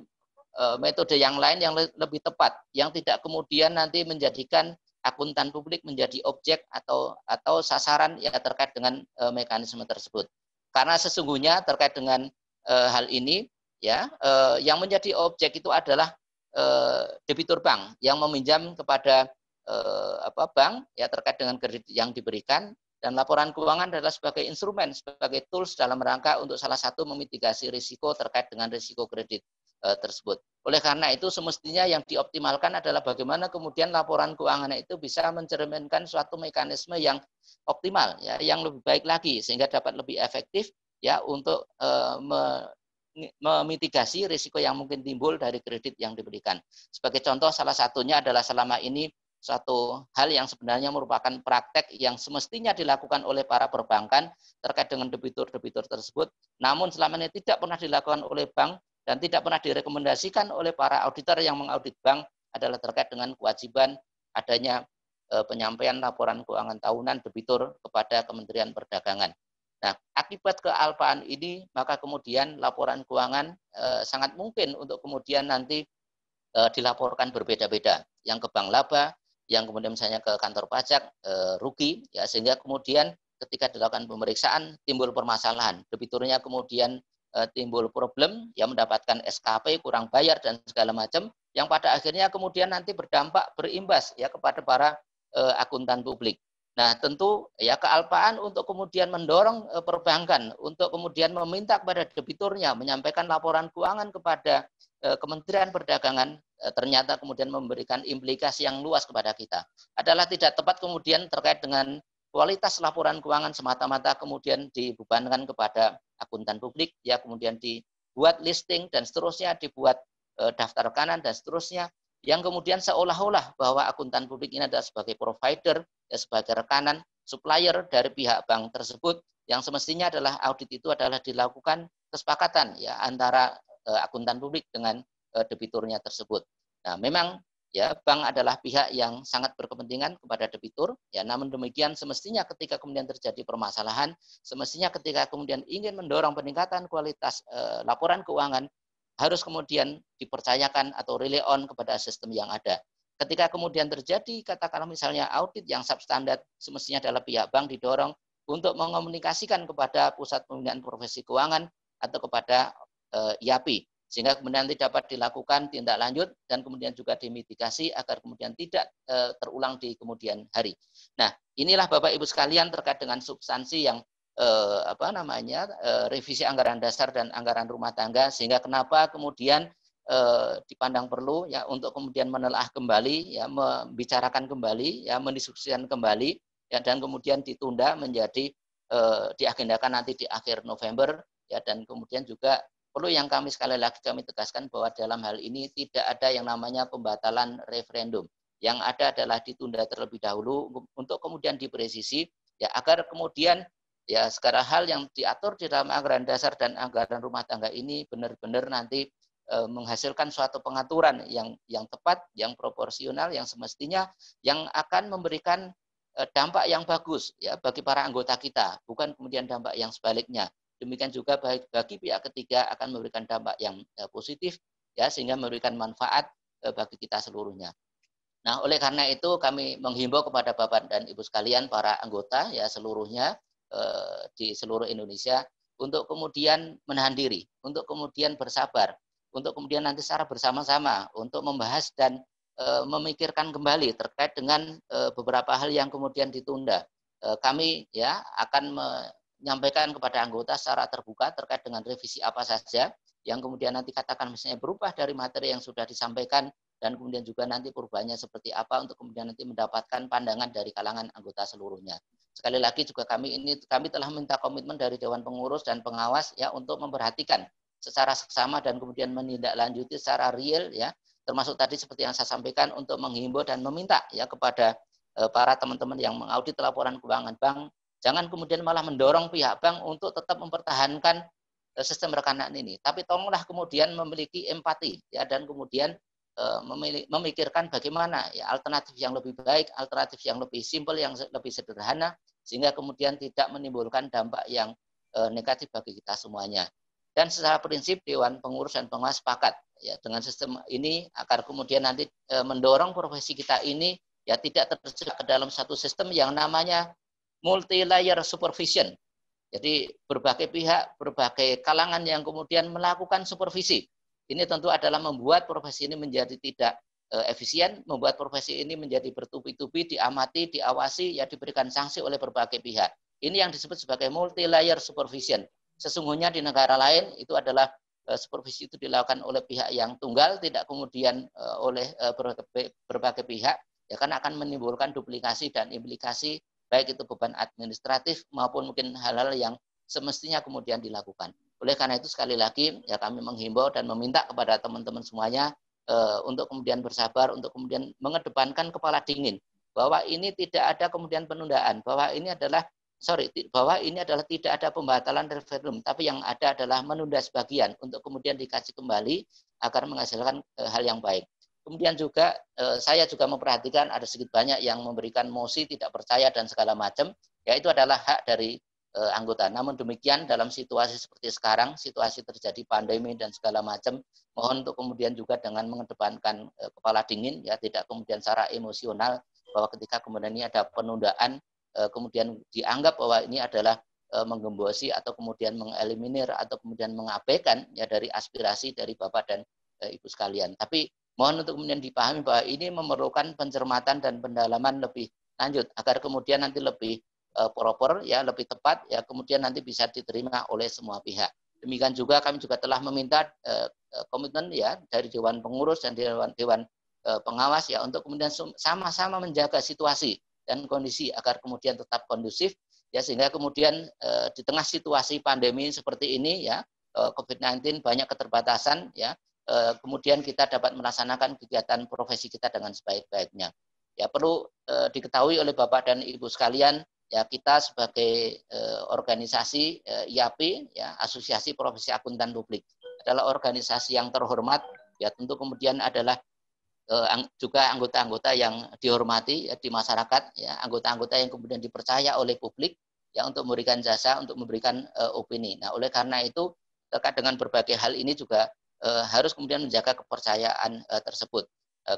metode yang lain yang lebih tepat, yang tidak kemudian nanti menjadikan akuntan publik menjadi objek atau sasaran ya terkait dengan mekanisme tersebut. Karena sesungguhnya terkait dengan hal ini, ya, yang menjadi objek itu adalah debitur bank yang meminjam kepada bank ya terkait dengan kredit yang diberikan, dan laporan keuangan adalah sebagai instrumen, sebagai tools dalam rangka untuk salah satu memitigasi risiko terkait dengan risiko kredit tersebut. Oleh karena itu semestinya yang dioptimalkan adalah bagaimana kemudian laporan keuangan itu bisa mencerminkan suatu mekanisme yang optimal, ya, yang lebih baik lagi sehingga dapat lebih efektif ya untuk memitigasi risiko yang mungkin timbul dari kredit yang diberikan. Sebagai contoh, salah satunya adalah selama ini suatu hal yang sebenarnya merupakan praktek yang semestinya dilakukan oleh para perbankan terkait dengan debitur-debitur tersebut, namun selama ini tidak pernah dilakukan oleh bank dan tidak pernah direkomendasikan oleh para auditor yang mengaudit bank adalah terkait dengan kewajiban adanya penyampaian laporan keuangan tahunan debitur kepada Kementerian Perdagangan. Nah, akibat kealpaan ini, maka kemudian laporan keuangan sangat mungkin untuk kemudian nanti dilaporkan berbeda-beda. Yang ke bank laba, yang kemudian misalnya ke kantor pajak rugi, ya, sehingga kemudian ketika dilakukan pemeriksaan timbul permasalahan, debiturnya kemudian timbul problem, ya, mendapatkan SKP, kurang bayar dan segala macam, yang pada akhirnya kemudian nanti berimbas ya kepada para akuntan publik. Nah, tentu ya kealpaan untuk kemudian mendorong perbankan untuk kemudian meminta kepada debiturnya menyampaikan laporan keuangan kepada Kementerian Perdagangan ternyata kemudian memberikan implikasi yang luas kepada kita. Adalah tidak tepat kemudian terkait dengan kualitas laporan keuangan semata-mata kemudian dibebankan kepada akuntan publik, ya, kemudian dibuat listing dan seterusnya, dibuat daftar rekanan dan seterusnya, yang kemudian seolah-olah bahwa akuntan publik ini adalah sebagai provider, ya, sebagai rekanan, supplier dari pihak bank tersebut, yang semestinya adalah audit itu adalah dilakukan kesepakatan ya antara akuntan publik dengan debiturnya tersebut. Nah, memang ya bank adalah pihak yang sangat berkepentingan kepada debitur, ya, namun demikian semestinya ketika kemudian terjadi permasalahan, semestinya ketika kemudian ingin mendorong peningkatan kualitas laporan keuangan, harus kemudian dipercayakan atau rely on kepada sistem yang ada. Ketika kemudian terjadi katakanlah misalnya audit yang substandard, semestinya adalah pihak bank didorong untuk mengomunikasikan kepada Pusat Pembinaan Profesi Keuangan atau kepada IAPI, sehingga kemudian nanti dapat dilakukan tindak lanjut dan kemudian juga dimitigasi agar kemudian tidak terulang di kemudian hari. Nah, inilah Bapak Ibu sekalian terkait dengan substansi yang revisi anggaran dasar dan anggaran rumah tangga, sehingga kenapa kemudian dipandang perlu ya untuk kemudian menelaah kembali, ya, membicarakan kembali, ya, mendiskusikan kembali, ya, dan kemudian ditunda menjadi diagendakan nanti di akhir November, ya, dan kemudian juga perlu yang sekali lagi kami tegaskan bahwa dalam hal ini tidak ada yang namanya pembatalan referendum. Yang ada adalah ditunda terlebih dahulu untuk kemudian dipresisi, ya, agar kemudian ya segala hal yang diatur di dalam anggaran dasar dan anggaran rumah tangga ini benar-benar nanti menghasilkan suatu pengaturan yang tepat, yang proporsional, yang semestinya yang akan memberikan dampak yang bagus ya bagi para anggota kita, bukan kemudian dampak yang sebaliknya. Demikian juga bagi pihak ketiga akan memberikan dampak yang positif, ya, sehingga memberikan manfaat bagi kita seluruhnya. Nah, oleh karena itu kami menghimbau kepada Bapak dan Ibu sekalian para anggota ya seluruhnya di seluruh Indonesia untuk kemudian menahan diri, untuk kemudian bersabar, untuk kemudian nanti secara bersama-sama untuk membahas dan memikirkan kembali terkait dengan beberapa hal yang kemudian ditunda. Kami ya akan menyampaikan kepada anggota secara terbuka terkait dengan revisi apa saja yang kemudian nanti katakan misalnya berubah dari materi yang sudah disampaikan, dan kemudian juga nanti perubahannya seperti apa untuk kemudian nanti mendapatkan pandangan dari kalangan anggota seluruhnya. Sekali lagi juga kami telah minta komitmen dari Dewan Pengurus dan Pengawas ya untuk memperhatikan secara seksama dan kemudian menindaklanjuti secara real ya termasuk tadi seperti yang saya sampaikan untuk menghimbau dan meminta ya kepada para teman-teman yang mengaudit laporan keuangan bank, jangan kemudian malah mendorong pihak bank untuk tetap mempertahankan sistem rekanan ini. Tapi tolonglah kemudian memiliki empati ya, dan kemudian memikirkan bagaimana ya alternatif yang lebih baik, alternatif yang lebih simpel, yang lebih sederhana, sehingga kemudian tidak menimbulkan dampak yang negatif bagi kita semuanya. Dan secara prinsip Dewan Pengurus dan Pengawas sepakat ya dengan sistem ini agar kemudian nanti mendorong profesi kita ini ya tidak terjebak ke dalam satu sistem yang namanya multi layer supervision. Jadi berbagai pihak, berbagai kalangan yang kemudian melakukan supervisi. Ini tentu adalah membuat profesi ini menjadi tidak efisien, membuat profesi ini menjadi bertubi-tubi, diamati, diawasi, ya diberikan sanksi oleh berbagai pihak. Ini yang disebut sebagai multi layer supervision. Sesungguhnya di negara lain itu adalah supervisi itu dilakukan oleh pihak yang tunggal, tidak kemudian oleh berbagai pihak, ya kan akan menimbulkan duplikasi dan implikasi, baik itu beban administratif maupun mungkin hal-hal yang semestinya kemudian dilakukan. Oleh karena itu sekali lagi ya kami menghimbau dan meminta kepada teman-teman semuanya untuk kemudian bersabar, untuk kemudian mengedepankan kepala dingin, bahwa ini tidak ada kemudian penundaan, bahwa ini adalah tidak ada pembatalan referendum, tapi yang ada adalah menunda sebagian untuk kemudian dikaji kembali agar menghasilkan hal yang baik. Kemudian juga saya juga memperhatikan ada sedikit banyak yang memberikan mosi tidak percaya dan segala macam, ya itu adalah hak dari anggota. Namun demikian dalam situasi seperti sekarang, situasi terjadi pandemi dan segala macam, mohon untuk kemudian juga dengan mengedepankan kepala dingin, ya tidak kemudian secara emosional, bahwa ketika kemudian ini ada penundaan, kemudian dianggap bahwa ini adalah menggembosi atau kemudian mengeliminir atau kemudian mengabaikan ya dari aspirasi dari Bapak dan Ibu sekalian. Tapi mohon untuk kemudian dipahami bahwa ini memerlukan pencermatan dan pendalaman lebih lanjut agar kemudian nanti lebih proper ya, lebih tepat ya, kemudian nanti bisa diterima oleh semua pihak. Demikian juga kami juga telah meminta komitmen ya dari Dewan Pengurus dan Dewan Pengawas ya untuk kemudian sama-sama menjaga situasi dan kondisi agar kemudian tetap kondusif ya, sehingga kemudian di tengah situasi pandemi seperti ini ya, COVID-19 banyak keterbatasan ya, kemudian kita dapat melaksanakan kegiatan profesi kita dengan sebaik-baiknya. Ya perlu diketahui oleh Bapak dan Ibu sekalian, ya kita sebagai organisasi IAP, ya Asosiasi Profesi Akuntan Publik, adalah organisasi yang terhormat. Ya tentu kemudian adalah juga anggota-anggota yang dihormati ya, di masyarakat, ya anggota-anggota yang kemudian dipercaya oleh publik ya untuk memberikan jasa, untuk memberikan opini. Nah oleh karena itu terkait dengan berbagai hal ini juga harus kemudian menjaga kepercayaan tersebut.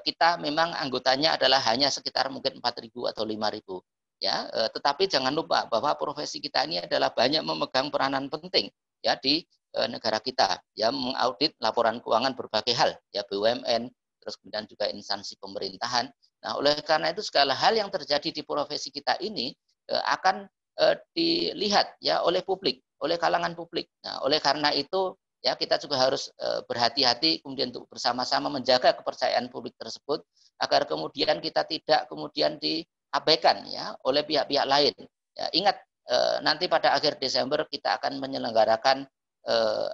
Kita memang anggotanya adalah hanya sekitar mungkin 4.000 atau 5.000 ya, tetapi jangan lupa bahwa profesi kita ini adalah banyak memegang peranan penting ya di negara kita ya, mengaudit laporan keuangan berbagai hal ya, BUMN, terus kemudian juga instansi pemerintahan. Nah, oleh karena itu segala hal yang terjadi di profesi kita ini akan dilihat ya oleh publik, oleh kalangan publik. Nah, oleh karena itu ya kita juga harus berhati-hati kemudian untuk bersama-sama menjaga kepercayaan publik tersebut agar kemudian kita tidak kemudian diabaikan ya oleh pihak-pihak lain. Ya, ingat nanti pada akhir Desember kita akan menyelenggarakan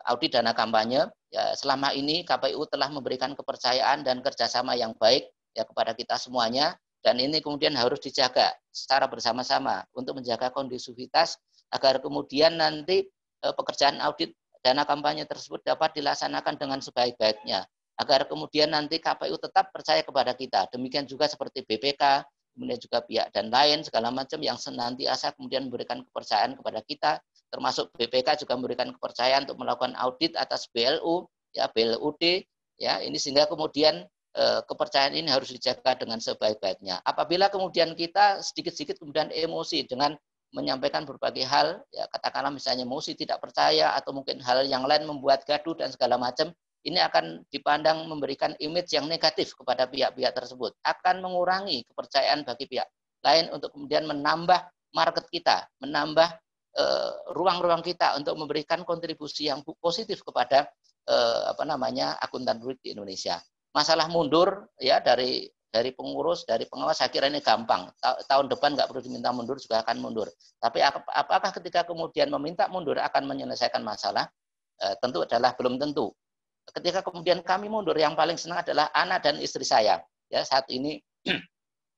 audit dana kampanye. Ya, selama ini KPU telah memberikan kepercayaan dan kerjasama yang baik ya kepada kita semuanya, dan ini kemudian harus dijaga secara bersama-sama untuk menjaga kondusivitas agar kemudian nanti pekerjaan audit dana kampanye tersebut dapat dilaksanakan dengan sebaik-baiknya, agar kemudian nanti KPU tetap percaya kepada kita. Demikian juga seperti BPK, kemudian juga pihak dan lain segala macam yang senantiasa kemudian memberikan kepercayaan kepada kita, termasuk BPK juga memberikan kepercayaan untuk melakukan audit atas BLU, ya BLUD, ya ini sehingga kemudian kepercayaan ini harus dijaga dengan sebaik-baiknya. Apabila kemudian kita sedikit-sedikit kemudian emosi dengan menyampaikan berbagai hal, ya katakanlah misalnya emosi tidak percaya atau mungkin hal yang lain membuat gaduh dan segala macam, ini akan dipandang memberikan image yang negatif kepada pihak-pihak tersebut, akan mengurangi kepercayaan bagi pihak lain untuk kemudian menambah market kita, menambah ruang-ruang kita untuk memberikan kontribusi yang positif kepada akuntan publik di Indonesia. Masalah mundur ya dari pengurus, dari pengawas, saya kira ini gampang. Tahun depan nggak perlu diminta mundur, juga akan mundur. Tapi apakah ketika kemudian meminta mundur akan menyelesaikan masalah? Tentu adalah belum tentu. ketika kemudian kami mundur, yang paling senang adalah anak dan istri saya. Ya, saat ini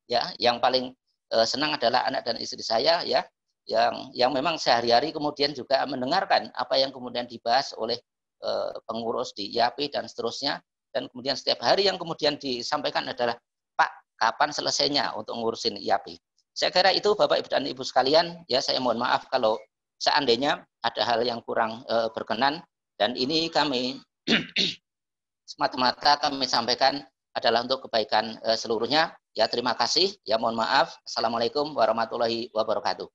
ya, yang paling senang adalah anak dan istri saya, ya, yang memang sehari-hari kemudian juga mendengarkan apa yang kemudian dibahas oleh pengurus di IAP dan seterusnya, dan kemudian setiap hari yang kemudian disampaikan adalah, Pak, kapan selesainya untuk ngurusin IAP. Saya kira itu Bapak Ibu dan Ibu sekalian, ya, saya mohon maaf kalau seandainya ada hal yang kurang berkenan, dan ini kami semata-mata kami sampaikan adalah untuk kebaikan seluruhnya. Ya, terima kasih. Ya, mohon maaf. Assalamualaikum warahmatullahi wabarakatuh.